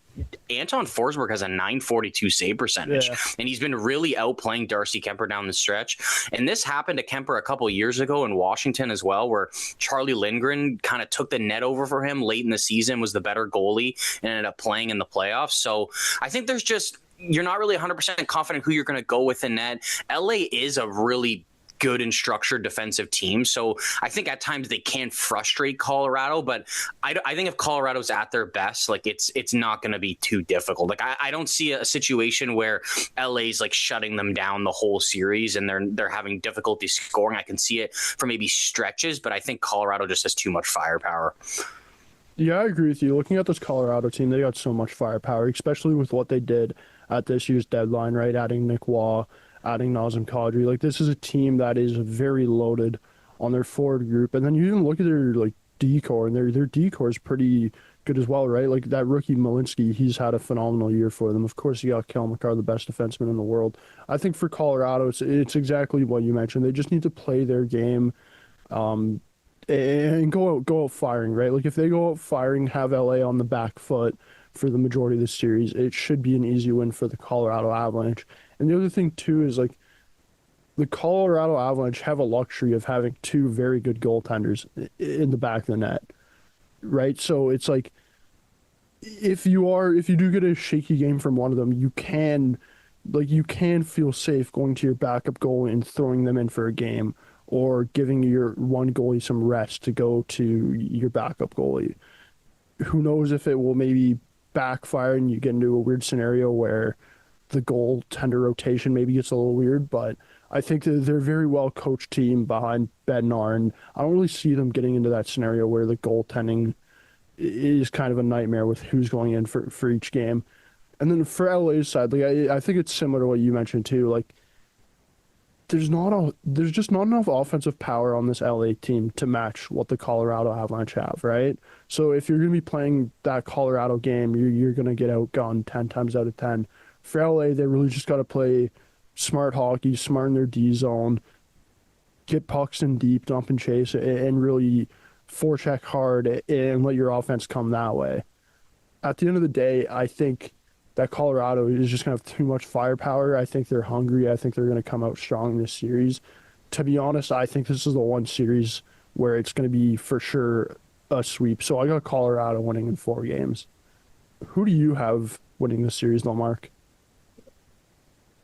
Anton Forsberg has a .942 save percentage, and he's been really outplaying Darcy Kemper down the stretch. And this happened to Kemper a couple of years ago in Washington as well, where Charlie Lindgren kind of took the net over for him late in the season, was the better goalie, and ended up playing in the playoffs. So I think there's just, you're not really 100% confident who you're going to go with in net. LA is a really good and structured defensive team, so I think at times they can frustrate Colorado, but I think if Colorado's at their best, like it's not going to be too difficult. Like I don't see a situation where LA's like shutting them down the whole series and they're having difficulty scoring. I can see it for maybe stretches, but I think Colorado just has too much firepower. Yeah, I agree with you. Looking at this Colorado team, they got so much firepower, especially with what they did at this year's deadline, right? Adding Nick Waugh, adding Nazem Kadri. Like, this is a team that is very loaded on their forward group. And then you even look at their, like, decor, and their decor is pretty good as well, right? Like, that rookie Malinsky, he's had a phenomenal year for them. Of course, you got Kel McCarr, the best defenseman in the world. I think for Colorado, it's exactly what you mentioned. They just need to play their game, and go out firing, right? Like if they go out firing, have LA on the back foot for the majority of the series, it should be an easy win for the Colorado Avalanche. And the other thing too is like the Colorado Avalanche have a luxury of having 2 very good goaltenders in the back of the net, right? So it's like if you do get a shaky game from one of them, you can feel safe going to your backup goalie and throwing them in for a game, or giving your one goalie some rest to go to your backup goalie. Who knows if it will maybe backfire and you get into a weird scenario where the goaltender rotation maybe gets a little weird, but I think that they're a very well coached team behind Bednar, and I don't really see them getting into that scenario where the goaltending is kind of a nightmare with who's going in for each game. And then for LA's side, like I think it's similar to what you mentioned too, like there's just not enough offensive power on this LA team to match what the Colorado Avalanche have, right? So if you're going to be playing that Colorado game, you're going to get outgunned 10 times out of 10. For LA, they really just got to play smart hockey, smart in their D zone, get pucks in deep, dump and chase, and really forecheck hard and let your offense come that way. At the end of the day, I think that Colorado is just going to have too much firepower. I think they're hungry. I think they're going to come out strong in this series. To be honest, I think this is the one series where it's going to be for sure a sweep. So I got Colorado winning in 4 games. Who do you have winning this series, though, Mark?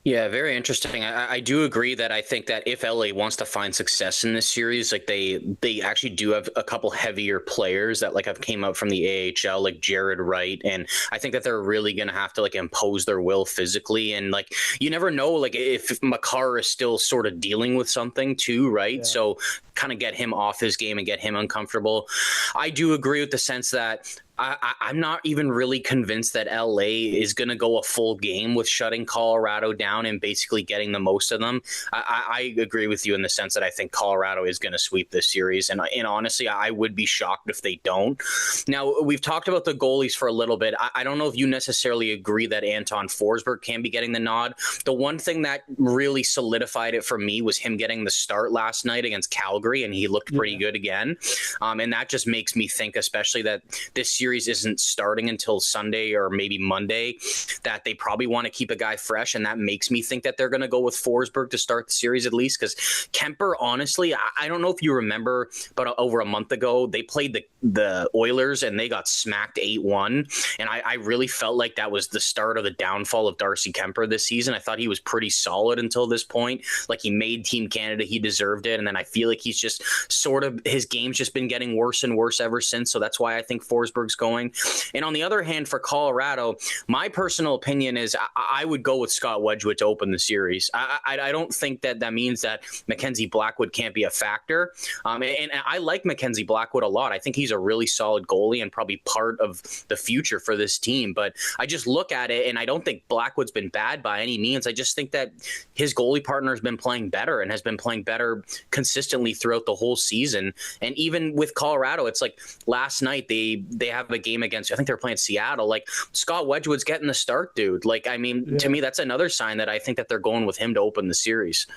Yeah, very interesting. I do agree that I think that if LA wants to find success in this series, like they actually do have a couple heavier players that like have came up from the AHL, like Jared Wright, and I think that they're really gonna have to like impose their will physically, and like you never know like if Makar is still sort of dealing with something too, right? Yeah. So kind of get him off his game and get him uncomfortable. I do agree with the sense that I'm not even really convinced that LA is going to go a full game with shutting Colorado down and basically getting the most of them. I agree with you in the sense that I think Colorado is going to sweep this series. And honestly, I would be shocked if they don't. Now, we've talked about the goalies for a little bit. I don't know if you necessarily agree that Anton Forsberg can be getting the nod. The one thing that really solidified it for me was him getting the start last night against Calgary, and he looked pretty good again. And that just makes me think, especially that this series isn't starting until Sunday or maybe Monday, that they probably want to keep a guy fresh. And that makes me think that they're going to go with Forsberg to start the series at least, because Kemper, honestly, I don't know if you remember, but over a month ago, they played the Oilers and they got smacked 8-1. And I really felt like that was the start of the downfall of Darcy Kemper this season. I thought he was pretty solid until this point. Like he made Team Canada, he deserved it. And then I feel like he's just sort of, his game's just been getting worse and worse ever since. So that's why I think Forsberg's going. And on the other hand, for Colorado, my personal opinion is I would go with Scott Wedgwood to open the series. I don't think that means that Mackenzie Blackwood can't be a factor. And I like Mackenzie Blackwood a lot. I think he's a really solid goalie and probably part of the future for this team. But I just look at it, and I don't think Blackwood's been bad by any means. I just think that his goalie partner has been playing better and has been playing better consistently throughout the whole season. And even with Colorado, it's like last night they have a game against, I think they were playing Seattle. Like Scott Wedgwood's getting the start, dude. Like, I mean, to me, that's another sign that I think that they're going with him to open the series.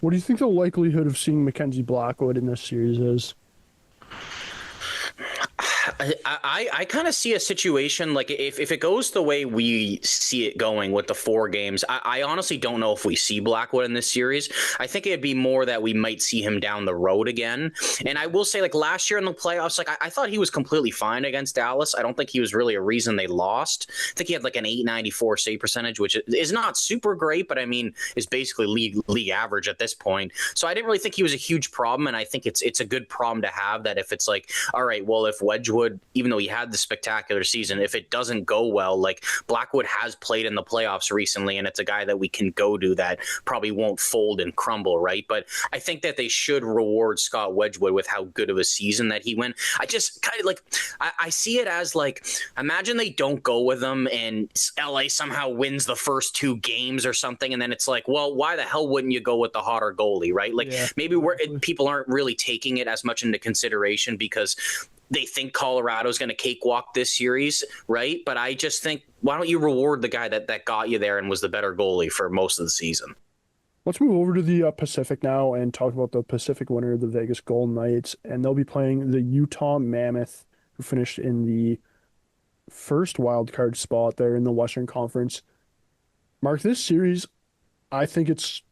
What do you think the likelihood of seeing Mackenzie Blackwood in this series is? I kind of see a situation like if it goes the way we see it going with the 4 games, I honestly don't know if we see Blackwood in this series. I think it'd be more that we might see him down the road again. And I will say, like last year in the playoffs, like I thought he was completely fine against Dallas. I don't think he was really a reason they lost. I think he had like an .894 save percentage, which is not super great, but I mean is basically league average at this point. So I didn't really think he was a huge problem, and I think it's a good problem to have, that if it's like, all right, well, if Wedgwood, even though he had the spectacular season, if it doesn't go well, like Blackwood has played in the playoffs recently, and it's a guy that we can go to that probably won't fold and crumble, right? But I think that they should reward Scott Wedgwood with how good of a season that he went. I just kind of like, I see it as like, imagine they don't go with him and LA somehow wins the first 2 games or something, and then it's like, well, why the hell wouldn't you go with the hotter goalie, right? Like maybe people aren't really taking it as much into consideration because they think Colorado's going to cakewalk this series, right? But I just think, why don't you reward the guy that got you there and was the better goalie for most of the season? Let's move over to the Pacific now and talk about the Pacific winner, the Vegas Golden Knights, and they'll be playing the Utah Mammoth, who finished in the first wild card spot there in the Western Conference. Mark, this series, I think it's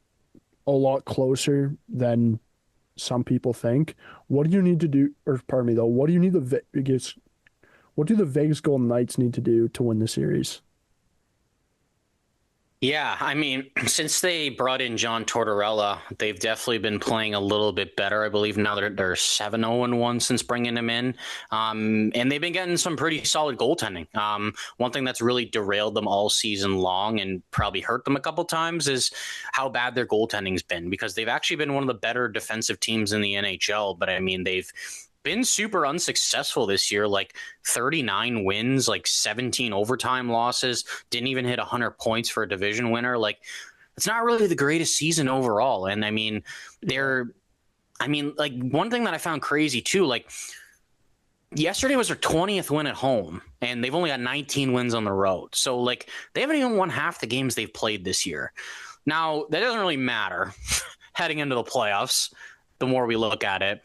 a lot closer than some people think. What do you need to do, or pardon me though, what do the Vegas Golden Knights need to do to win the series? Yeah, I mean, since they brought in John Tortorella, they've definitely been playing a little bit better. I believe now they're 7-0-1 since bringing him in. And they've been getting some pretty solid goaltending. One thing that's really derailed them all season long and probably hurt them a couple times is how bad their goaltending's been, because they've actually been one of the better defensive teams in the NHL. But I mean, they've been super unsuccessful this year, like 39 wins, like 17 overtime losses, didn't even hit 100 points for a division winner. Like, it's not really the greatest season overall. And I mean, like one thing that I found crazy too, like yesterday was their 20th win at home, and they've only got 19 wins on the road. So like they haven't even won half the games they've played this year. Now, that doesn't really matter heading into the playoffs, the more we look at it.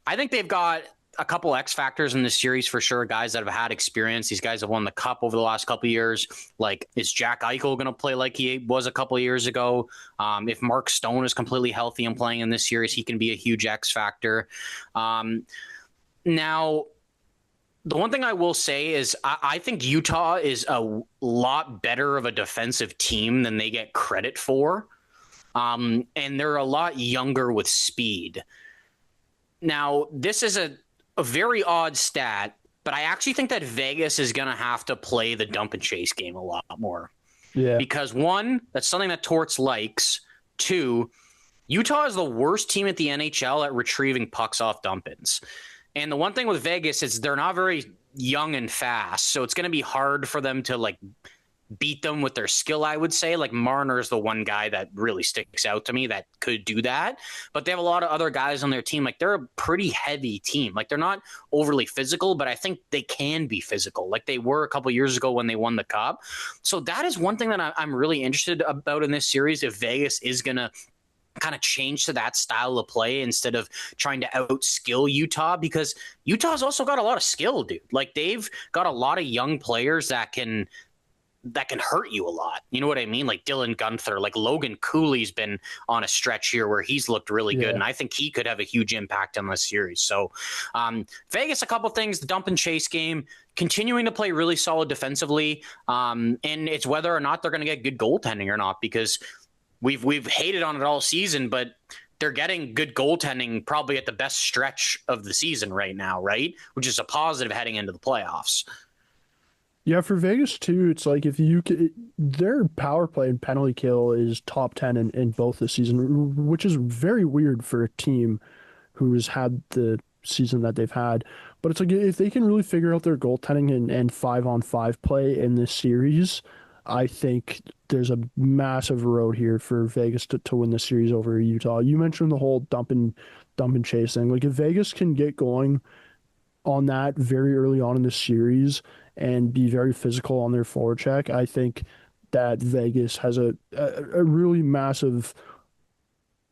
I think they've got a couple X factors in this series for sure. Guys that have had experience. These guys have won the cup over the last couple of years. Like, is Jack Eichel going to play like he was a couple of years ago? If Mark Stone is completely healthy and playing in this series, he can be a huge X factor. Now, The one thing I will say is I think Utah is a lot better of a defensive team than they get credit for. And they're a lot younger with speed. Now, this is a very odd stat, but I actually think that Vegas is going to have to play the dump and chase game a lot more. Yeah. Because one, that's something that Torts likes. Two, Utah is the worst team at the NHL at retrieving pucks off dump-ins. And the one thing with Vegas is they're not very young and fast, so it's going to be hard for them to like beat them with their skill, I would say. Like Marner is the one guy that really sticks out to me that could do that. But they have a lot of other guys on their team. Like they're a pretty heavy team. Like they're not overly physical, but I think they can be physical like they were a couple years ago when they won the Cup. So that is one thing that I'm really interested about in this series. If Vegas is going to kind of change to that style of play instead of trying to outskill Utah, because Utah's also got a lot of skill, dude. Like they've got a lot of young players that can hurt you a lot. You know what I mean? Like Dylan Gunther, like Logan Cooley's been on a stretch here where he's looked really good. And I think he could have a huge impact on this series. So Vegas, a couple things, the dump and chase game, continuing to play really solid defensively. And it's whether or not they're going to get good goaltending or not, because we've hated on it all season, but they're getting good goaltending probably at the best stretch of the season right now, right? Which is a positive heading into the playoffs. Yeah, for Vegas too, it's like if you their power play and penalty kill is top 10 in both this season, which is very weird for a team who has had the season that they've had. But it's like if they can really figure out their goaltending and 5-on-5 play in this series, I think there's a massive road here for Vegas to win the series over Utah. You mentioned the whole dump and chase thing. Like if Vegas can get going on that very early on in the series and be very physical on their forecheck, I think that Vegas has a really massive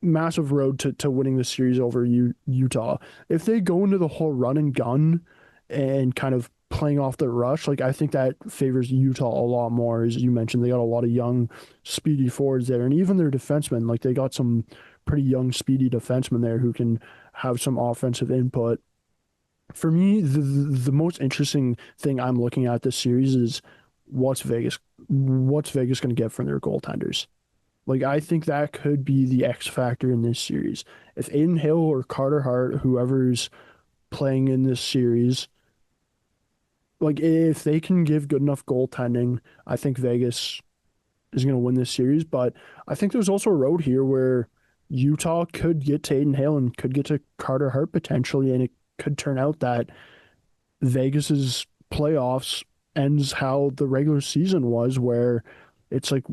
road to winning the series over Utah. If they go into the whole run and gun and kind of playing off the rush, like I think that favors Utah a lot more. As you mentioned, they got a lot of young, speedy forwards there, and even their defensemen, like they got some pretty young, speedy defensemen there who can have some offensive input. For me, the most interesting thing I'm looking at this series is what's Vegas going to get from their goaltenders. Like I think that could be the X factor in this series. If Aiden Hill or Carter Hart, whoever's playing in this series, like if they can give good enough goaltending, I think Vegas is going to win this series. But I think there's also a road here where Utah could get to Aiden Hill and could get to Carter Hart potentially, and it could turn out that Vegas's playoffs ends how the regular season was, where it's like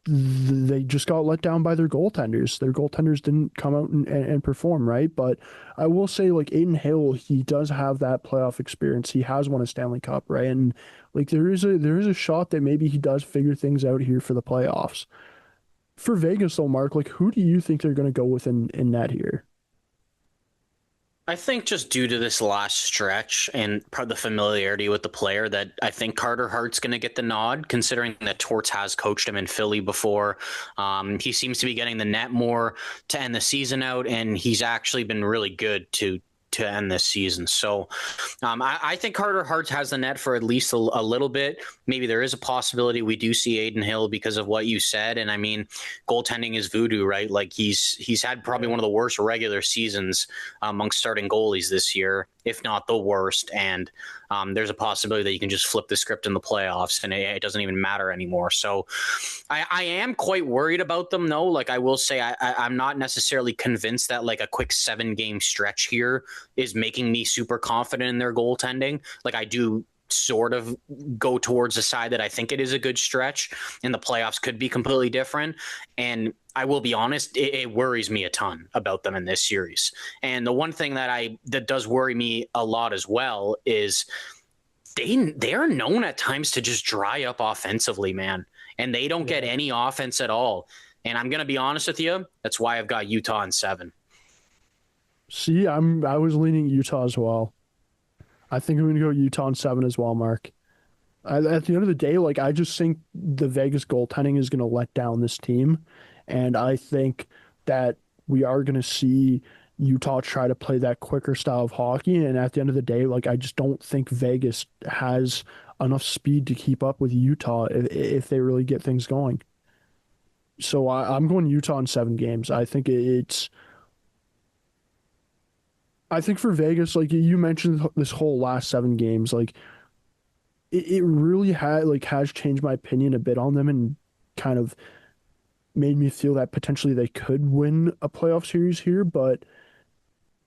they just got let down by their goaltenders. Their goaltenders didn't come out and perform, right? But I will say, like Aiden Hill, he does have that playoff experience. He has won a Stanley Cup, right? And like there is a shot that maybe he does figure things out here for the playoffs. For Vegas, though, Mark, like who do you think they're going to go with in net here? I think just due to this last stretch and the familiarity with the player, that I think Carter Hart's going to get the nod, considering that Torts has coached him in Philly before. He seems to be getting the net more to end the season out, and he's actually been really good to end this season. So I think Carter Hart has the net for at least a little bit. Maybe there is a possibility we do see Aiden Hill because of what you said. And I mean, goaltending is voodoo, right? Like he's had probably one of the worst regular seasons amongst starting goalies this year, if not the worst. And there's a possibility that you can just flip the script in the playoffs and it doesn't even matter anymore. So I am quite worried about them, though. Like I will say, I'm not necessarily convinced that like a quick 7-game stretch here is making me super confident in their goaltending. Like I do sort of go towards the side that I think it is a good stretch and the playoffs could be completely different. And I will be honest, it worries me a ton about them in this series. And the one thing that does worry me a lot as well is they are known at times to just dry up offensively, man. And they don't get any offense at all. And I'm going to be honest with you, that's why I've got Utah in 7. See, I was leaning Utah as well. I think I'm going to go Utah in 7 as well, Mark. At the end of the day, like I just think the Vegas goaltending is going to let down this team, and I think that we are going to see Utah try to play that quicker style of hockey. And at the end of the day, like I just don't think Vegas has enough speed to keep up with Utah if they really get things going. So I'm going Utah in 7 games. I think for Vegas, like you mentioned this whole last 7 games, like it really has changed my opinion a bit on them and kind of made me feel that potentially they could win a playoff series here, but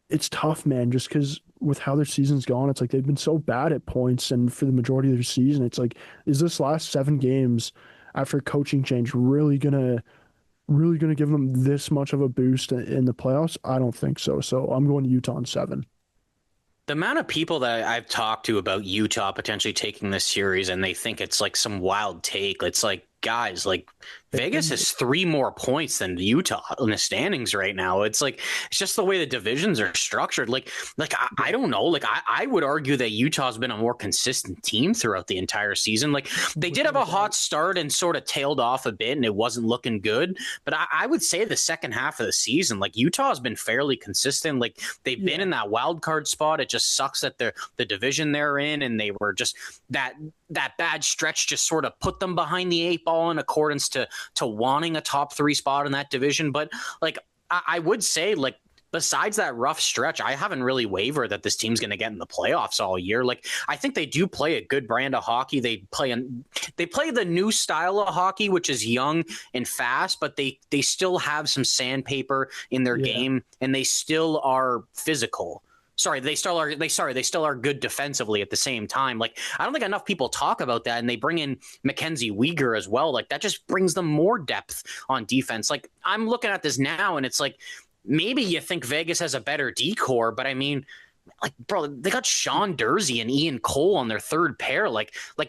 it's tough, man, just because with how their season's gone, it's like they've been so bad at points, and for the majority of their season, it's like, is this last 7 games after coaching change really gonna give them this much of a boost in the playoffs? I don't think so. So I'm going to Utah in 7. The amount of people that I've talked to about Utah potentially taking this series and they think it's like some wild take. It's like, guys, like Vegas has 3 more points than Utah in the standings right now. It's like, it's just the way the divisions are structured. I don't know. Like I would argue that Utah's been a more consistent team throughout the entire season. Like they did have a hot start and sort of tailed off a bit and it wasn't looking good. But I would say the second half of the season, like Utah has been fairly consistent. Like they've been in that wild card spot. It just sucks that the division they're in and they were just that bad stretch just sort of put them behind the 8 ball in accordance to wanting a top 3 spot in that division. But like I would say, like besides that rough stretch, I haven't really wavered that this team's going to get in the playoffs all year. Like I think they do play a good brand of hockey. They play the new style of hockey, which is young and fast, but they still have some sandpaper in their game and they still are physical. They still are good defensively at the same time. Like, I don't think enough people talk about that, and they bring in Mackenzie Weegar as well. Like, that just brings them more depth on defense. Like, I'm looking at this now, and it's like, maybe you think Vegas has a better D-core, but I mean, like, bro, they got Sean Dursey and Ian Cole on their third pair.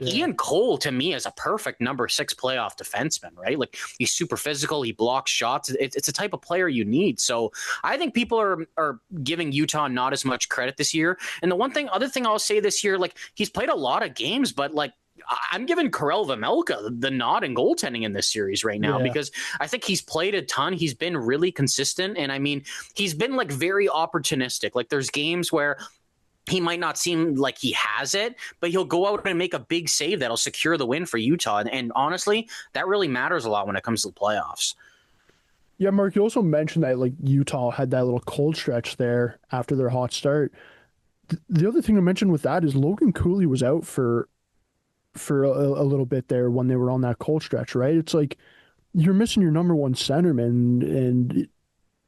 Ian Cole to me is a perfect number 6 playoff defenseman, right? Like he's super physical. He blocks shots. It's a type of player you need. So I think people are giving Utah not as much credit this year. And the other thing I'll say this year, like he's played a lot of games, but like, I'm giving Karel Vejmelka the nod in goaltending in this series right now because I think he's played a ton. He's been really consistent. And I mean, he's been like very opportunistic. Like there's games where he might not seem like he has it, but he'll go out and make a big save that'll secure the win for Utah. And honestly, that really matters a lot when it comes to the playoffs. Yeah, Mark, you also mentioned that like Utah had that little cold stretch there after their hot start. The other thing to mention with that is Logan Cooley was out for a little bit there when they were on that cold stretch, right? It's like you're missing your number 1 centerman, and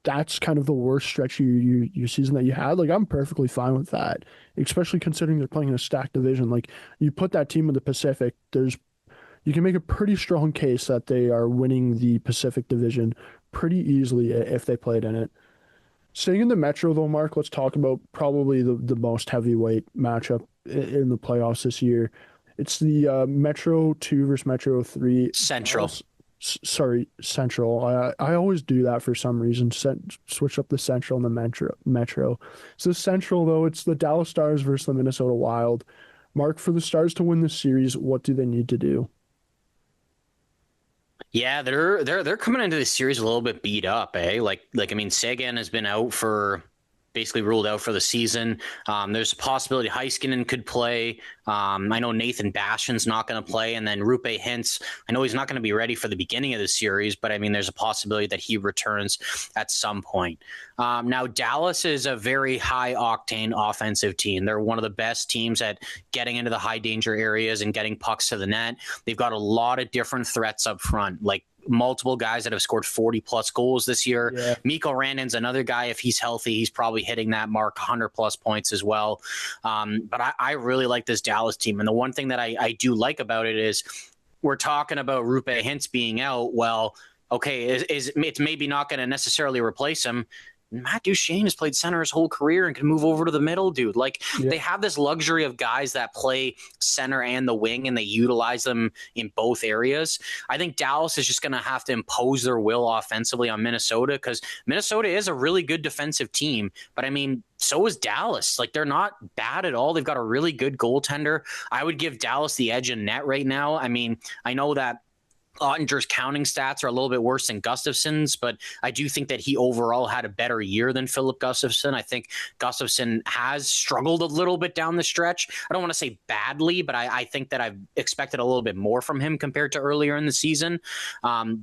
that's kind of the worst stretch of your season that you had. Like I'm perfectly fine with that, especially considering they're playing in a stacked division. Like you put that team in the Pacific, you can make a pretty strong case that they are winning the Pacific Division pretty easily if they played in it. Staying in the Metro though, Mark, let's talk about probably the most heavyweight matchup in the playoffs this year. It's the Metro 2 versus Metro 3. Central. Central. I always do that for some reason. Switch up the Central and the Metro. So Central, though, it's the Dallas Stars versus the Minnesota Wild. Mark, for the Stars to win this series, what do they need to do? Yeah, they're coming into this series a little bit beat up, eh? Like I mean, Sagan has been out for basically ruled out for the season. There's a possibility Heiskanen could play. I know Nathan Bastian's not going to play. And then Rupe Hintz, I know he's not going to be ready for the beginning of the series, but I mean, there's a possibility that he returns at some point. Now, Dallas is a very high-octane offensive team. They're one of the best teams at getting into the high-danger areas and getting pucks to the net. They've got a lot of different threats up front, like multiple guys that have scored 40-plus goals this year. Yeah. Mikko Rantanen's another guy. If he's healthy, he's probably hitting that mark, 100-plus points as well. But I really like this Dallas team. And the one thing that I do like about it is we're talking about Rupe Hintz being out. Well, okay, it's maybe not going to necessarily replace him. Matt Duchene has played center his whole career and can move over to the middle, dude. Like they have this luxury of guys that play center and the wing, and they utilize them in both areas. I think Dallas is just going to have to impose their will offensively on Minnesota because Minnesota is a really good defensive team. But I mean, so is Dallas. Like they're not bad at all. They've got a really good goaltender. I would give Dallas the edge in net right now. I mean, I know that Ottinger's counting stats are a little bit worse than Gustafsson's, but I do think that he overall had a better year than Philip Gustafsson. I think Gustafsson has struggled a little bit down the stretch. I don't want to say badly, but I think that I've expected a little bit more from him compared to earlier in the season.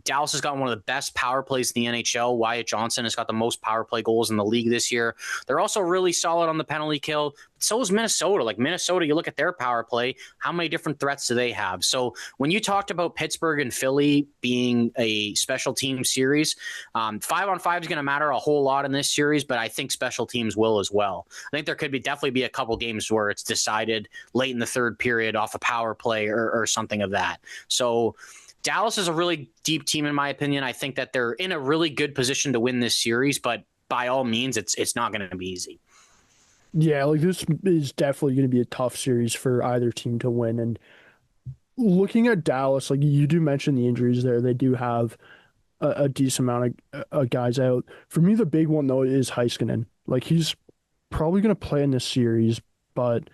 Dallas has got one of the best power plays in the NHL. Wyatt Johnson has got the most power play goals in the league this year. They're also really solid on the penalty kill. So is Minnesota. Like Minnesota, you look at their power play, how many different threats do they have? So when you talked about Pittsburgh and Philly being a special team series, 5-on-5 is going to matter a whole lot in this series, but I think special teams will as well. I think there could definitely be a couple games where it's decided late in the third period off a power play or something of that. So Dallas is a really deep team, in my opinion. I think that they're in a really good position to win this series, but by all means, it's not going to be easy. Yeah, like this is definitely going to be a tough series for either team to win. And looking at Dallas, like you do mention the injuries there, they do have a decent amount of guys out. For me, the big one though is Heiskanen. Like he's probably going to play in this series, but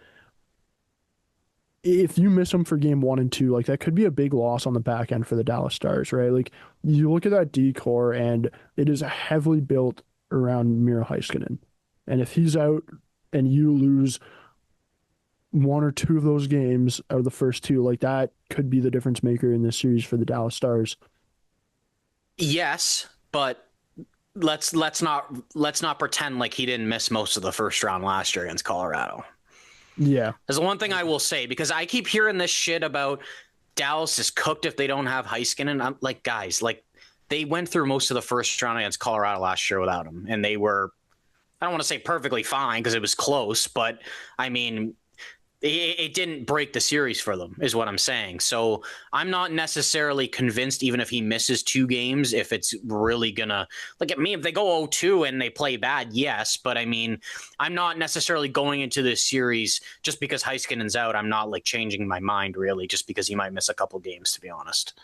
if you miss him for game 1 and 2, like that could be a big loss on the back end for the Dallas Stars, right? Like you look at that D core and it is heavily built around Miro Heiskanen. And if he's out and you lose 1 or 2 of those games out of the first 2, like that could be the difference maker in this series for the Dallas Stars. Yes, but let's not pretend like he didn't miss most of the first round last year against Colorado. Yeah. There's one thing I will say, because I keep hearing this shit about Dallas is cooked if they don't have Heiskanen. I'm like, guys, like they went through most of the first round against Colorado last year without him, and they were, I don't want to say perfectly fine because it was close, but I mean, it didn't break the series for them is what I'm saying. So I'm not necessarily convinced, even if he misses 2 games, if it's really gonna, like, at me, if they go 0-2 and they play bad, yes, but I mean, I'm not necessarily going into this series just because Heiskanen's out. I'm not like changing my mind really just because he might miss a couple games, to be honest.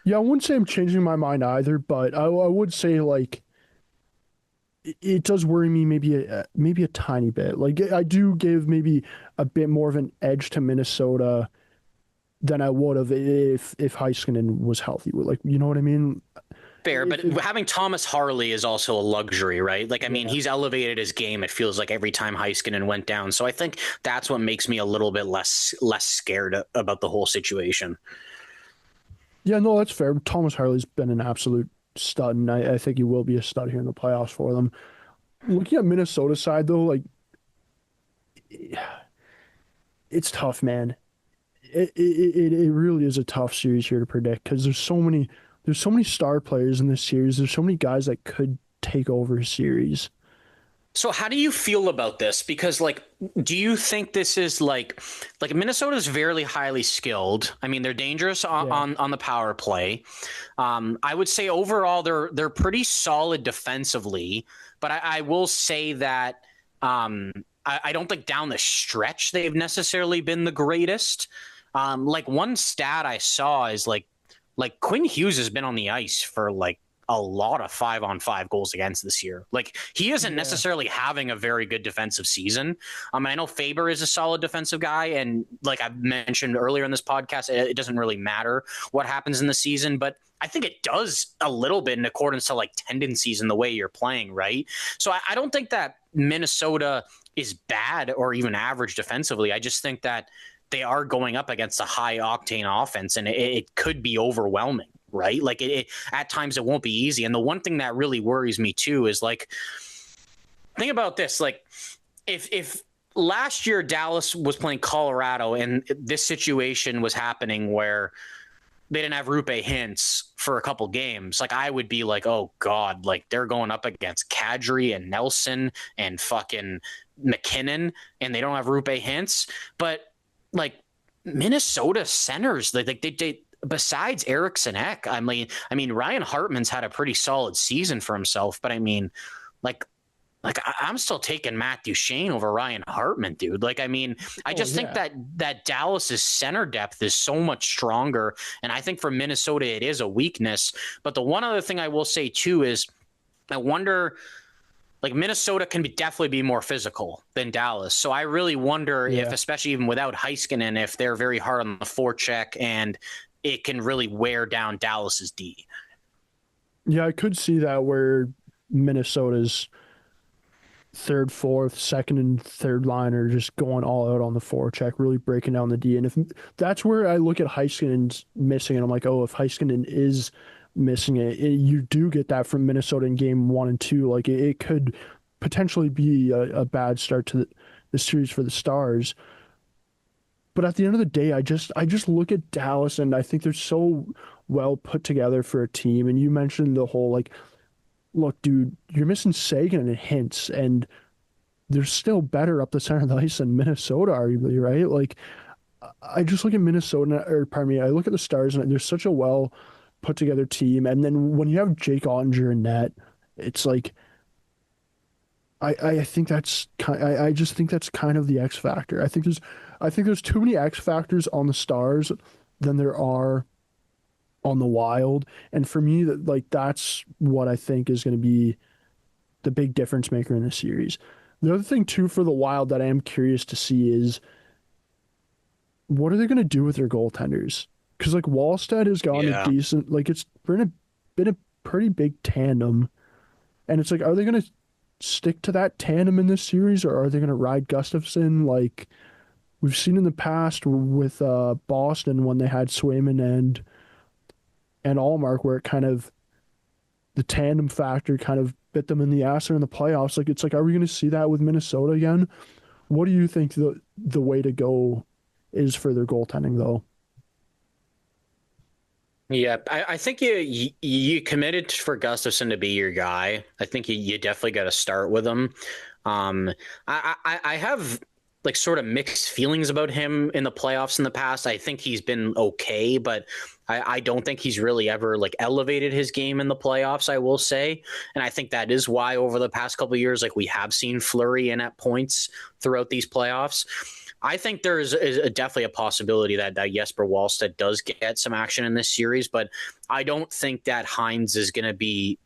Yeah, I wouldn't say I'm changing my mind either, but I would say like it does worry me maybe a tiny bit. Like I do give maybe a bit more of an edge to Minnesota than I would have if Heiskanen was healthy. Like, you know what I mean? Fair, but having Thomas Harley is also a luxury, right? Like, I mean, he's elevated his game, it feels like, every time Heiskanen went down. So I think that's what makes me a little bit less scared about the whole situation. Yeah, no, that's fair. Thomas Harley's been an absolute stud, and I think he will be a stud here in the playoffs for them. Looking at Minnesota's side, though, like it's tough, man. It really is a tough series here to predict because there's so many star players in this series. There's so many guys that could take over a series. So how do you feel about this? Because like, do you think this is like Minnesota's very highly skilled? I mean, they're dangerous on the power play. I would say overall they're pretty solid defensively, but I will say that I don't think down the stretch they've necessarily been the greatest. Like one stat I saw is like Quinn Hughes has been on the ice for like a lot of 5-on-5 goals against this year. Like he isn't necessarily having a very good defensive season. I know Faber is a solid defensive guy. And like I mentioned earlier in this podcast, it doesn't really matter what happens in the season, but I think it does a little bit in accordance to like tendencies in the way you're playing. Right. So I don't think that Minnesota is bad or even average defensively. I just think that they are going up against a high octane offense and it could be overwhelming. Right. Like at times it won't be easy. And the one thing that really worries me too is like, think about this. Like if last year Dallas was playing Colorado and this situation was happening where they didn't have Rupe Hintz for a couple games, like I would be like, oh God, like they're going up against Kadri and Nelson and fucking McKinnon and they don't have Rupe Hintz. But like Minnesota centers, they besides Eriksson Ek, I mean, Ryan Hartman's had a pretty solid season for himself, but I mean, like I'm still taking Matt Duchene over Ryan Hartman, dude. Like, I mean, I just think that Dallas's center depth is so much stronger, and I think for Minnesota it is a weakness. But the one other thing I will say too is, I wonder. Like Minnesota can definitely be more physical than Dallas. So I really wonder if, especially even without Heiskanen, if they're very hard on the forecheck and it can really wear down Dallas's D. Yeah, I could see that where Minnesota's third, fourth, second, and third line are just going all out on the forecheck, really breaking down the D. And if that's where I look at Heiskanen's missing, and I'm like, oh, if Heiskanen is missing you do get that from Minnesota in game 1 and 2. Like it could potentially be a bad start to the series for the Stars. But at the end of the day, I just look at Dallas and I think they're so well put together for a team. And you mentioned the whole like, look, dude, you're missing Sagan and Hintz, and they're still better up the center of the ice than Minnesota, arguably, right? Like, I just look at Minnesota, or pardon me, I look at the Stars, and they're such a well put together team. And then when you have Jake Ottinger in net, it's like I think that's I just think that's kind of the X factor. I think there's too many X factors on the Stars than there are on the Wild. And for me, that like that's what I think is going to be the big difference maker in the series. The other thing too for the Wild that I am curious to see is what are they going to do with their goaltenders? Because like Wallstead has gone a Yeah. decent, like it's been a pretty big tandem, and it's like, are they going to stick to that tandem in this series, or are they going to ride Gustafsson like we've seen in the past with Boston when they had Swayman and Allmark, where it kind of the tandem factor kind of bit them in the ass or in the playoffs. Like it's like, are we going to see that with Minnesota again? What do you think the way to go is for their goaltending though? Yeah, I think you committed for Gustafson to be your guy. I think you definitely got to start with him. I have like sort of mixed feelings about him in the playoffs in the past. I think he's been okay, but I don't think he's really ever like elevated his game in the playoffs, I will say. And I think that is why over the past couple of years, like we have seen Fleury in at points throughout these playoffs. I think there is definitely a possibility that Jesper Wallstedt does get some action in this series, but I don't think that Hines is going to be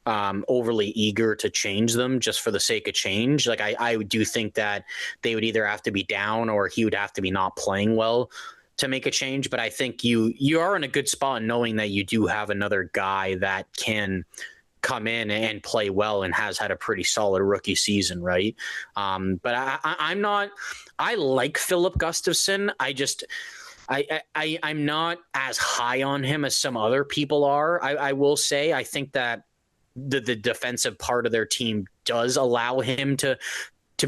overly eager to change them just for the sake of change. Like I do think that they would either have to be down or he would have to be not playing well to make a change. But I think you are in a good spot knowing that you do have another guy that can come in and play well and has had a pretty solid rookie season, right? But I'm not. I like Philip Gustafson. I'm not as high on him as some other people are. I will say I think that the defensive part of their team does allow him to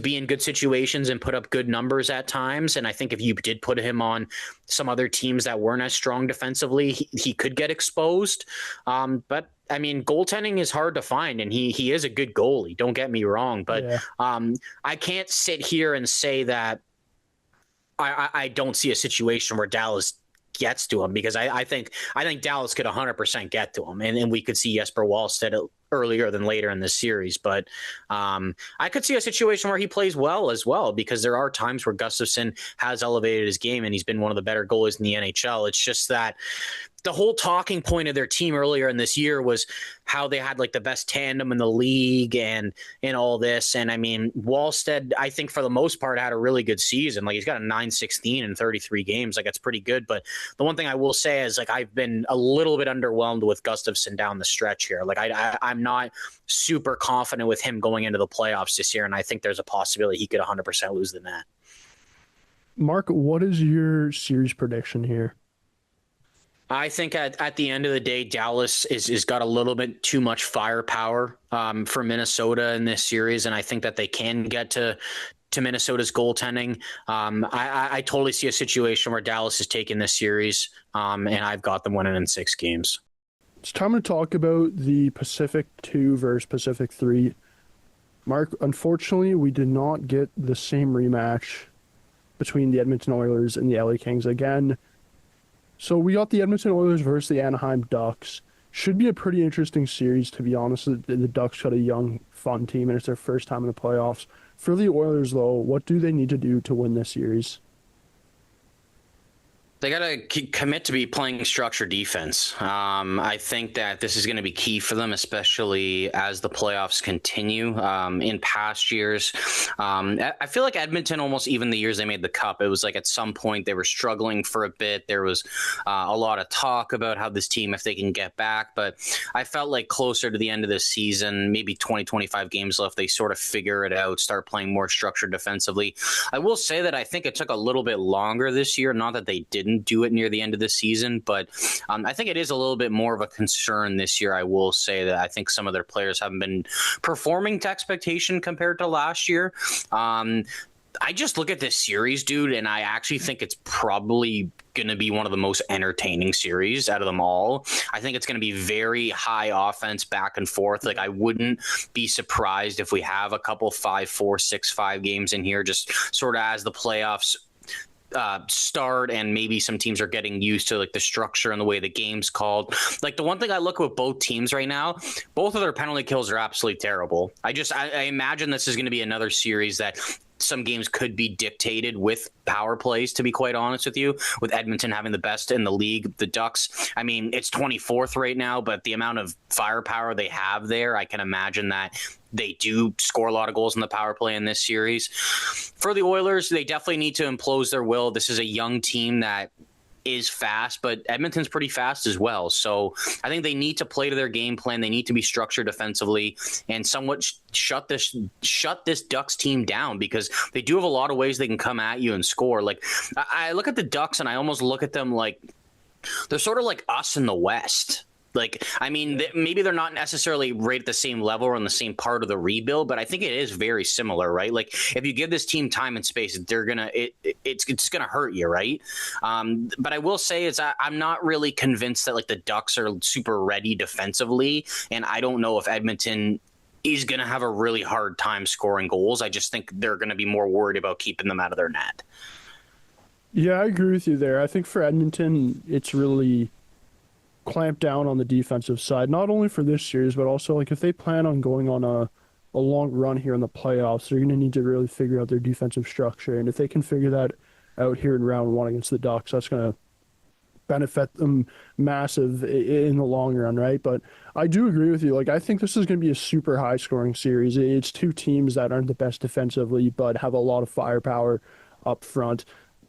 be in good situations and put up good numbers at times. And I think if you did put him on some other teams that weren't as strong defensively, he could get exposed. But I mean, goaltending is hard to find, and he is a good goalie. Don't get me wrong, but Yeah. I can't sit here and say that I don't see a situation where Dallas gets to him, because I think Dallas could 100% get to him, and we could see Jesper Wallstedt earlier than later in this series. But I could see a situation where he plays well as well, because there are times where Gustafsson has elevated his game and he's been one of the better goalies in the NHL. It's just that the whole talking point of their team earlier in this year was how they had like the best tandem in the league and all this. And I mean, Wallstedt, I think for the most part had a really good season. Like he's got a 916 in 33 games. Like that's pretty good. But the one thing I will say is like I've been a little bit underwhelmed with Gustafsson down the stretch here. Like I'm not super confident with him going into the playoffs this year. And I think there's a possibility he could 100% lose the net. Mark, what is your series prediction here? I think at the end of the day, Dallas is got a little bit too much firepower for Minnesota in this series, and I think that they can get to Minnesota's goaltending. I totally see a situation where Dallas is taking this series, and I've got them winning in 6 games. It's time to talk about the Pacific 2 versus Pacific 3. Mark, unfortunately, we did not get the same rematch between the Edmonton Oilers and the LA Kings again. So we got the Edmonton Oilers versus the Anaheim Ducks. Should be a pretty interesting series, to be honest. The Ducks got a young, fun team, and it's their first time in the playoffs. For the Oilers, though, what do they need to do to win this series? They got to commit to be playing structured defense. I think that this is going to be key for them, especially as the playoffs continue. In past years, I feel like Edmonton, almost even the years they made the Cup, it was like at some point they were struggling for a bit. There was a lot of talk about how this team, if they can get back. But I felt like closer to the end of the season, maybe 20, 25 games left, they sort of figure it out, start playing more structured defensively. I will say that I think it took a little bit longer this year. Not that they didn't do it near the end of the season, but I think it is a little bit more of a concern this year. I will say that I think some of their players haven't been performing to expectation compared to last year. I just look at this series, dude, and I actually think it's probably going to be one of the most entertaining series out of them all. I think it's going to be very high offense back and forth. Like, I wouldn't be surprised if we have a couple 5-4, 6-5 games in here, just sort of as the playoffs start, and maybe some teams are getting used to like the structure and the way the game's called. Like, the one thing I look with both teams right now, both of their penalty kills are absolutely terrible. I imagine this is going to be another series that some games could be dictated with power plays, to be quite honest with you, with Edmonton having the best in the league. The Ducks, I mean, it's 24th right now, but the amount of firepower they have there, I can imagine that they do score a lot of goals in the power play in this series. For the Oilers, they definitely need to impose their will. This is a young team that is fast, but Edmonton's pretty fast as well. So I think they need to play to their game plan. They need to be structured defensively and somewhat shut this Ducks team down, because they do have a lot of ways they can come at you and score. Like, I look at the Ducks and I almost look at them like they're sort of like us in the West. Like, I mean, maybe they're not necessarily right at the same level or on the same part of the rebuild, but I think it is very similar, right? Like, if you give this team time and space, it's gonna hurt you, right? But I will say I'm not really convinced that like the Ducks are super ready defensively, and I don't know if Edmonton is gonna have a really hard time scoring goals. I just think they're gonna be more worried about keeping them out of their net. Yeah, I agree with you there. I think for Edmonton, it's really clamp down on the defensive side, not only for this series, but also like if they plan on going on a long run here in the playoffs, they're going to need to really figure out their defensive structure. And if they can figure that out here in round one against the Ducks, that's going to benefit them massive in the long run, right? But I do agree with you. Like, I think this is going to be a super high scoring series. It's two teams that aren't the best defensively, but have a lot of firepower up front.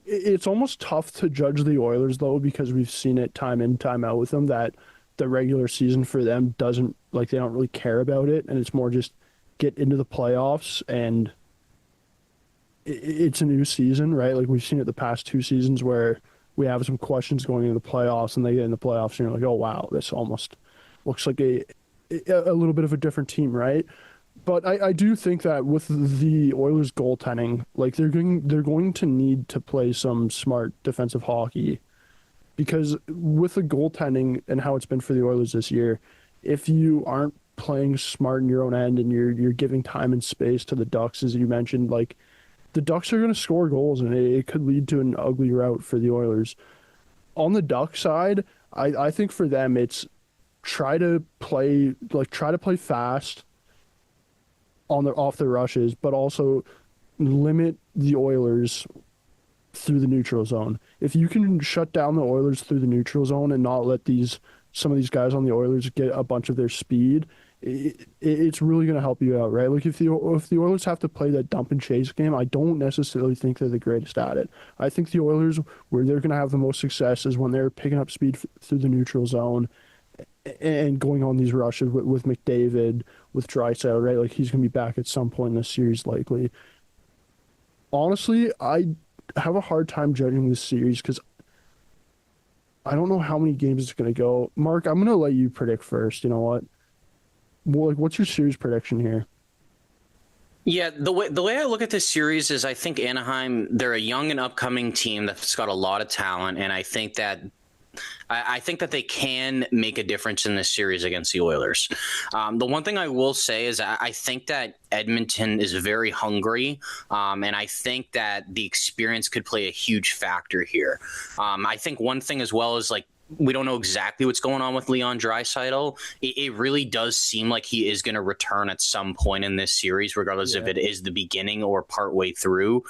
It's almost tough to judge the Oilers, though, because we've seen it time in, time out with them, that the regular season for them doesn't, like, they don't really care about it, and it's more just get into the playoffs, and it's a new season, right? Like, we've seen it the past two seasons where we have some questions going into the playoffs, and they get in the playoffs, and you're like, oh, wow, this almost looks like a little bit of a different team, right? But I do think that with the Oilers goaltending, like they're going to need to play some smart defensive hockey, because with the goaltending and how it's been for the Oilers this year, if you aren't playing smart in your own end and you're giving time and space to the Ducks, as you mentioned, like the Ducks are going to score goals, and it could lead to an ugly rout for the Oilers. On the Duck side, I think for them it's try to play fast off the rushes, but also limit the Oilers through the neutral zone. If you can shut down the Oilers through the neutral zone and not let some of these guys on the Oilers get a bunch of their speed, it's really going to help you out, right? Like if the Oilers have to play that dump and chase game, I don't necessarily think they're the greatest at it. I think the Oilers, where they're going to have the most success, is when they're picking up speed through the neutral zone and going on these rushes with McDavid, with Draisaitl, right? Like, he's going to be back at some point in this series, likely. Honestly, I have a hard time judging this series because I don't know how many games it's going to go. Mark, I'm going to let you predict first. You know what? Well, like, what's your series prediction here? Yeah, the way I look at this series is I think Anaheim, they're a young and upcoming team that's got a lot of talent, and I think that they can make a difference in this series against the Oilers. The one thing I will say is I think that Edmonton is very hungry, and I think that the experience could play a huge factor here. I think one thing as well is, like, we don't know exactly what's going on with Leon Draisaitl. It really does seem like he is going to return at some point in this series, regardless if it is the beginning or partway through.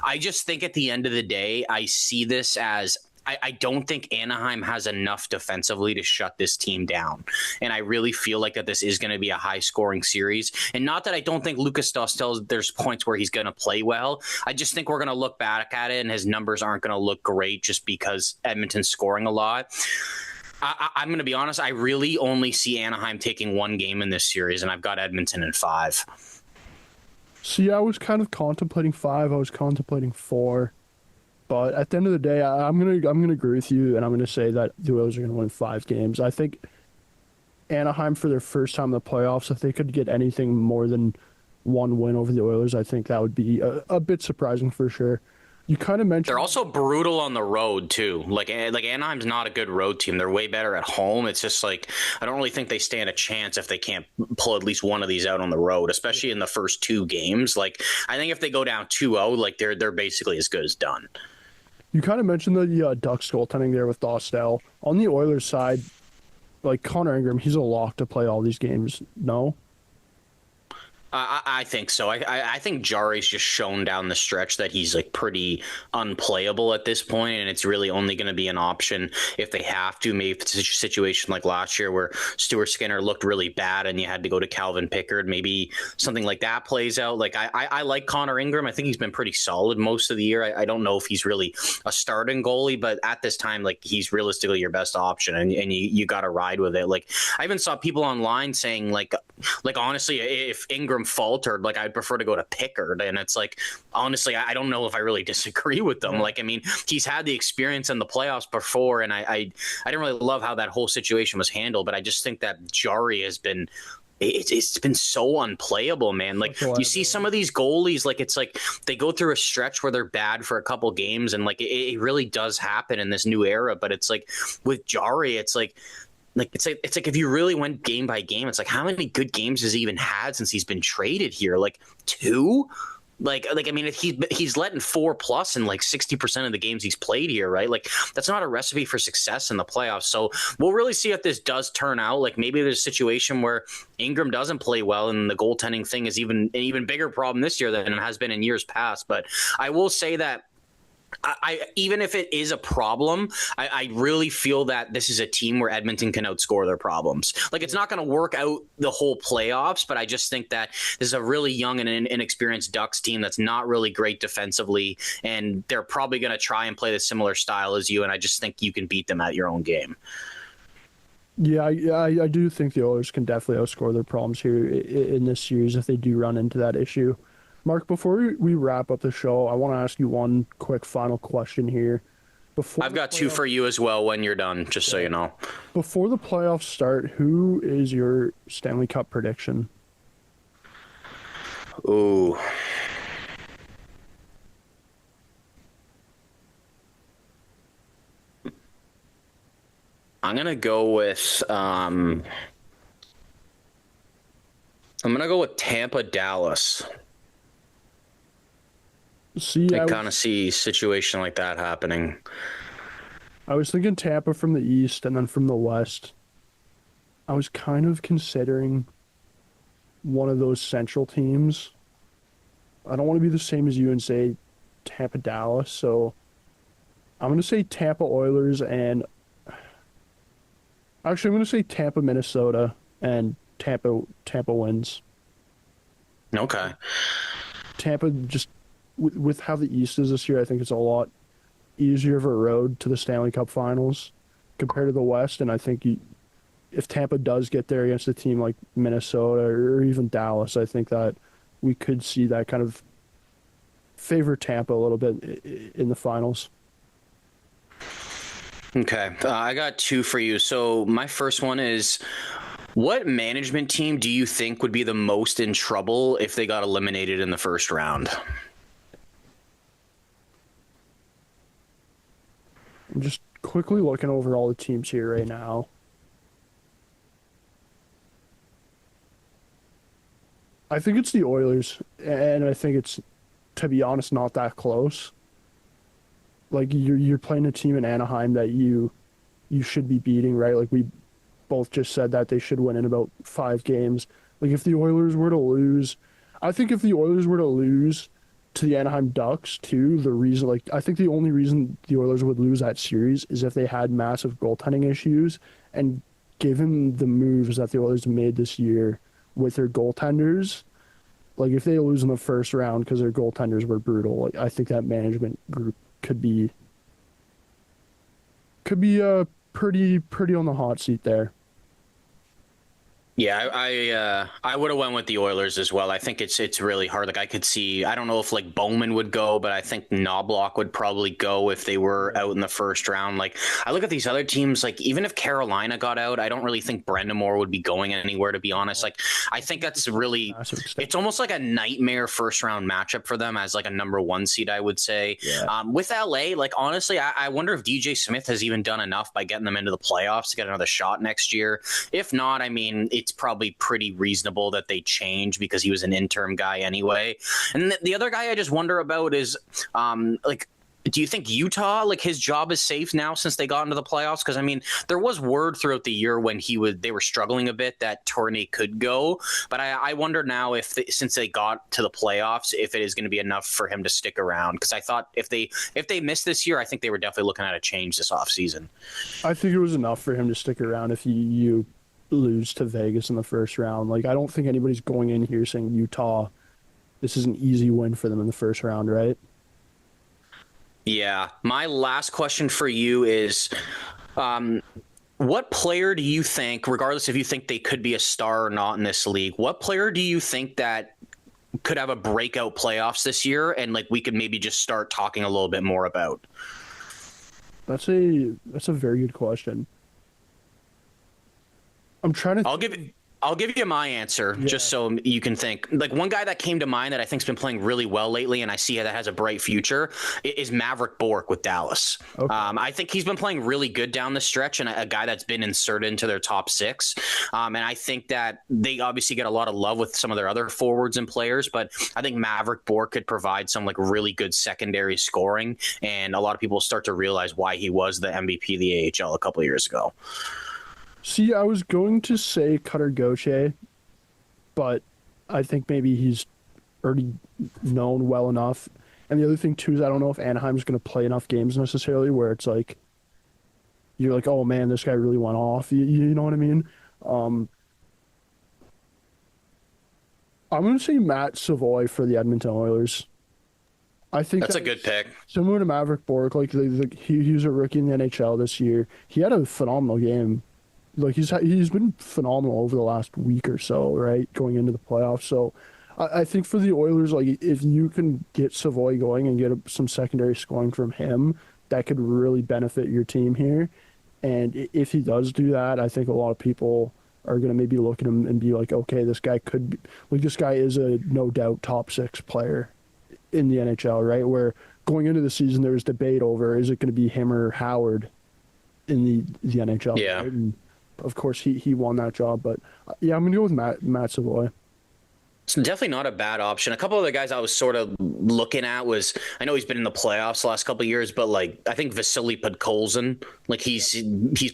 I just think at the end of the day, I see this as I don't think Anaheim has enough defensively to shut this team down. And I really feel like that this is going to be a high-scoring series. And not that I don't think Lucas Dostal, there's points where he's going to play well. I just think we're going to look back at it and his numbers aren't going to look great just because Edmonton's scoring a lot. I'm going to be honest, I really only see Anaheim taking one game in this series, and I've got Edmonton in 5. See, I was kind of contemplating 5. I was contemplating 4. But at the end of the day, I'm gonna agree with you, and I'm gonna say that the Oilers are gonna win 5 games. I think Anaheim, for their first time in the playoffs, if they could get anything more than one win over the Oilers, I think that would be a bit surprising for sure. You kind of mentioned they're also brutal on the road too. Like Anaheim's not a good road team. They're way better at home. It's just like I don't really think they stand a chance if they can't pull at least one of these out on the road, especially in the first 2 games. Like I think if they go down 2-0, like they're basically as good as done. You kind of mentioned the Ducks goaltending there with Dostal. On the Oilers side, like Connor Ingram, he's a lock to play all these games. No? I think so. I think Jari's just shown down the stretch that he's like pretty unplayable at this point, and it's really only going to be an option if they have to. Maybe if it's a situation like last year where Stuart Skinner looked really bad and you had to go to Calvin Pickard, maybe something like that plays out. Like I like Connor Ingram. I think he's been pretty solid most of the year. I don't know if he's really a starting goalie, but at this time, like he's realistically your best option, and you got to ride with it. Like I even saw people online saying like honestly, if Ingram faltered, like I'd prefer to go to Pickard, and it's like honestly I don't know if I really disagree with them. Like I mean he's had the experience in the playoffs before, and I didn't really love how that whole situation was handled, but I just think that Jari has been it's been so unplayable, man. Like you see some of these goalies, like it's like they go through a stretch where they're bad for a couple games, and like it really does happen in this new era. But it's like with Jari, it's like if you really went game by game, it's like how many good games has he even had since he's been traded here? Like 2? Like I mean, he's letting 4+ in like 60% of the games he's played here, right? Like that's not a recipe for success in the playoffs. So we'll really see if this does turn out. Like maybe there's a situation where Ingram doesn't play well, and the goaltending thing is an even bigger problem this year than it has been in years past. But I will say that I even if it is a problem, I really feel that this is a team where Edmonton can outscore their problems. Like it's not going to work out the whole playoffs, but I just think that this is a really young and inexperienced Ducks team that's not really great defensively, and they're probably going to try and play the similar style as you, and I just think you can beat them at your own game. Yeah, I do think the Oilers can definitely outscore their problems here in this series if they do run into that issue. Mark, before we wrap up the show, I want to ask you one quick final question here. I've got 2 for you as well when you're done, just so you know. Before the playoffs start, who is your Stanley Cup prediction? Ooh. I'm going to go with Tampa, Dallas. See, I kind of see a situation like that happening. I was thinking Tampa from the East and then from the West. I was kind of considering one of those Central teams. I don't want to be the same as you and say Tampa, Dallas, so I'm going to say Tampa Oilers, and actually I'm going to say Tampa, Minnesota, and Tampa wins. Okay. Tampa just with how the East is this year, I think it's a lot easier of a road to the Stanley Cup Finals compared to the West. And I think if Tampa does get there against a team like Minnesota or even Dallas, I think that we could see that kind of favor Tampa a little bit in the finals. Okay. I got 2 for you. So my first one is, what management team do you think would be the most in trouble if they got eliminated in the first round? I'm just quickly looking over all the teams here right now. I think it's the Oilers, and I think it's, to be honest, not that close. Like you're playing a team in Anaheim that you should be beating, right? Like we both just said that they should win in about 5 games. Like if the Oilers were to lose, I think if the Oilers were to lose to the Anaheim Ducks too. The reason, like, I think the only reason the Oilers would lose that series is if they had massive goaltending issues. And given the moves that the Oilers made this year with their goaltenders, like if they lose in the first round because their goaltenders were brutal, like I think that management group could be pretty on the hot seat there. Yeah, I would have went with the Oilers as well. I think it's really hard. Like I could see, I don't know if like Bowman would go, but I think Knobloch would probably go if they were out in the first round. Like I look at these other teams, like even if Carolina got out, I don't really think Brendamore would be going anywhere, to be honest. Like I think that's really, it's almost like a nightmare first round matchup for them as like a number 1 seed, I would say. Yeah. With LA, like honestly, I wonder if DJ Smith has even done enough by getting them into the playoffs to get another shot next year. If not, I mean, it's probably pretty reasonable that they change because he was an interim guy anyway. And the other guy I just wonder about is like, do you think Utah, like his job is safe now since they got into the playoffs? Because I mean, there was word throughout the year when they were struggling a bit that Tourney could go, but I wonder now if since they got to the playoffs, if it is going to be enough for him to stick around. Because I thought if they missed this year, I think they were definitely looking at a change this offseason. I think it was enough for him to stick around if you lose to Vegas in the first round. Like I don't think anybody's going in here saying Utah, this is an easy win for them in the first round, right? Yeah. My last question for you is what player do you think, regardless if you think they could be a star or not in this league, what player do you think that could have a breakout playoffs this year and like we could maybe just start talking a little bit more about? That's a very good question. I'm trying to I'll give you my answer just so you can think. Like one guy that came to mind that I think's been playing really well lately, and I see that has a bright future, is Maverick Bourque with Dallas. Okay. I think he's been playing really good down the stretch, and a guy that's been inserted into their top 6. And I think that they obviously get a lot of love with some of their other forwards and players, but I think Maverick Bourque could provide some like really good secondary scoring, and a lot of people start to realize why he was the MVP of the AHL a couple of years ago. See, I was going to say Cutter Gauthier, but I think maybe he's already known well enough. And the other thing, too, is I don't know if Anaheim's going to play enough games necessarily where it's like, you're like, oh, man, this guy really went off. You know what I mean? I'm going to say Matt Savoy for the Edmonton Oilers. I think that's a good pick. Similar to Maverick Bourque, like he was a rookie in the NHL this year. He had a phenomenal game. Like he's been phenomenal over the last week or so, right, going into the playoffs. So I think for the Oilers, like if you can get Savoy going and get some secondary scoring from him, that could really benefit your team here. And if he does do that, I think a lot of people are going to maybe look at him and be like, okay, this guy could be, like this guy is a no doubt top 6 player in the NHL, right? Where going into the season there was debate over is it going to be him or Howard in the NHL. Yeah. Right? And of course, he won that job, but yeah, I'm gonna go with Matt Savoy. It's definitely not a bad option. A couple of the guys I was sort of looking at was, I know he's been in the playoffs the last couple of years, but like I think Vasily Podkolzin, like he's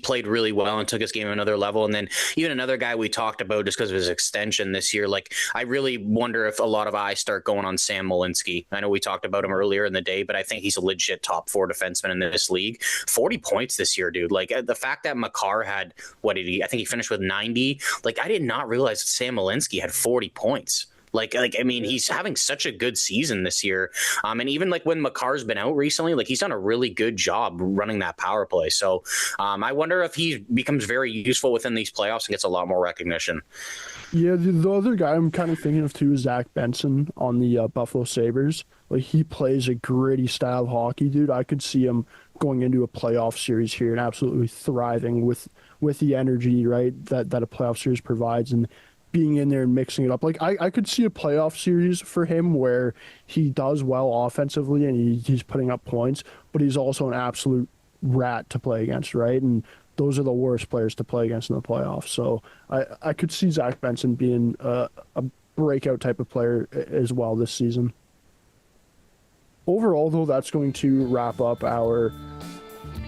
played really well and took his game to another level. And then even another guy we talked about just because of his extension this year, like I really wonder if a lot of eyes start going on Sam Malinsky. I know we talked about him earlier in the day, but I think he's a legit top 4 defenseman in this league. 40 points this year, dude. Like the fact that Makar had, I think he finished with 90. Like I did not realize that Sam Malinsky had 40 points. Like I mean, he's having such a good season this year. And even like when Makar's been out recently, like he's done a really good job running that power play. So I wonder if he becomes very useful within these playoffs and gets a lot more recognition. Yeah, the other guy I'm kind of thinking of too is Zach Benson on the Buffalo Sabres. Like he plays a gritty style of hockey, dude. I could see him going into a playoff series here and absolutely thriving with the energy, right, that a playoff series provides, and being in there and mixing it up. Like I could see a playoff series for him where he does well offensively and he's putting up points, but he's also an absolute rat to play against, right? And those are the worst players to play against in the playoffs. So I could see Zach Benson being a breakout type of player as well this season. Overall, though, that's going to wrap up our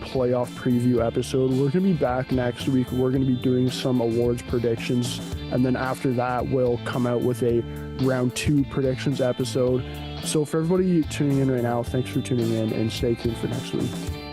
playoff preview episode. We're going to be back next week. We're going to be doing some awards predictions, and then after that we'll come out with a round 2 predictions episode. So for everybody tuning in right now, thanks for tuning in, and stay tuned for next week.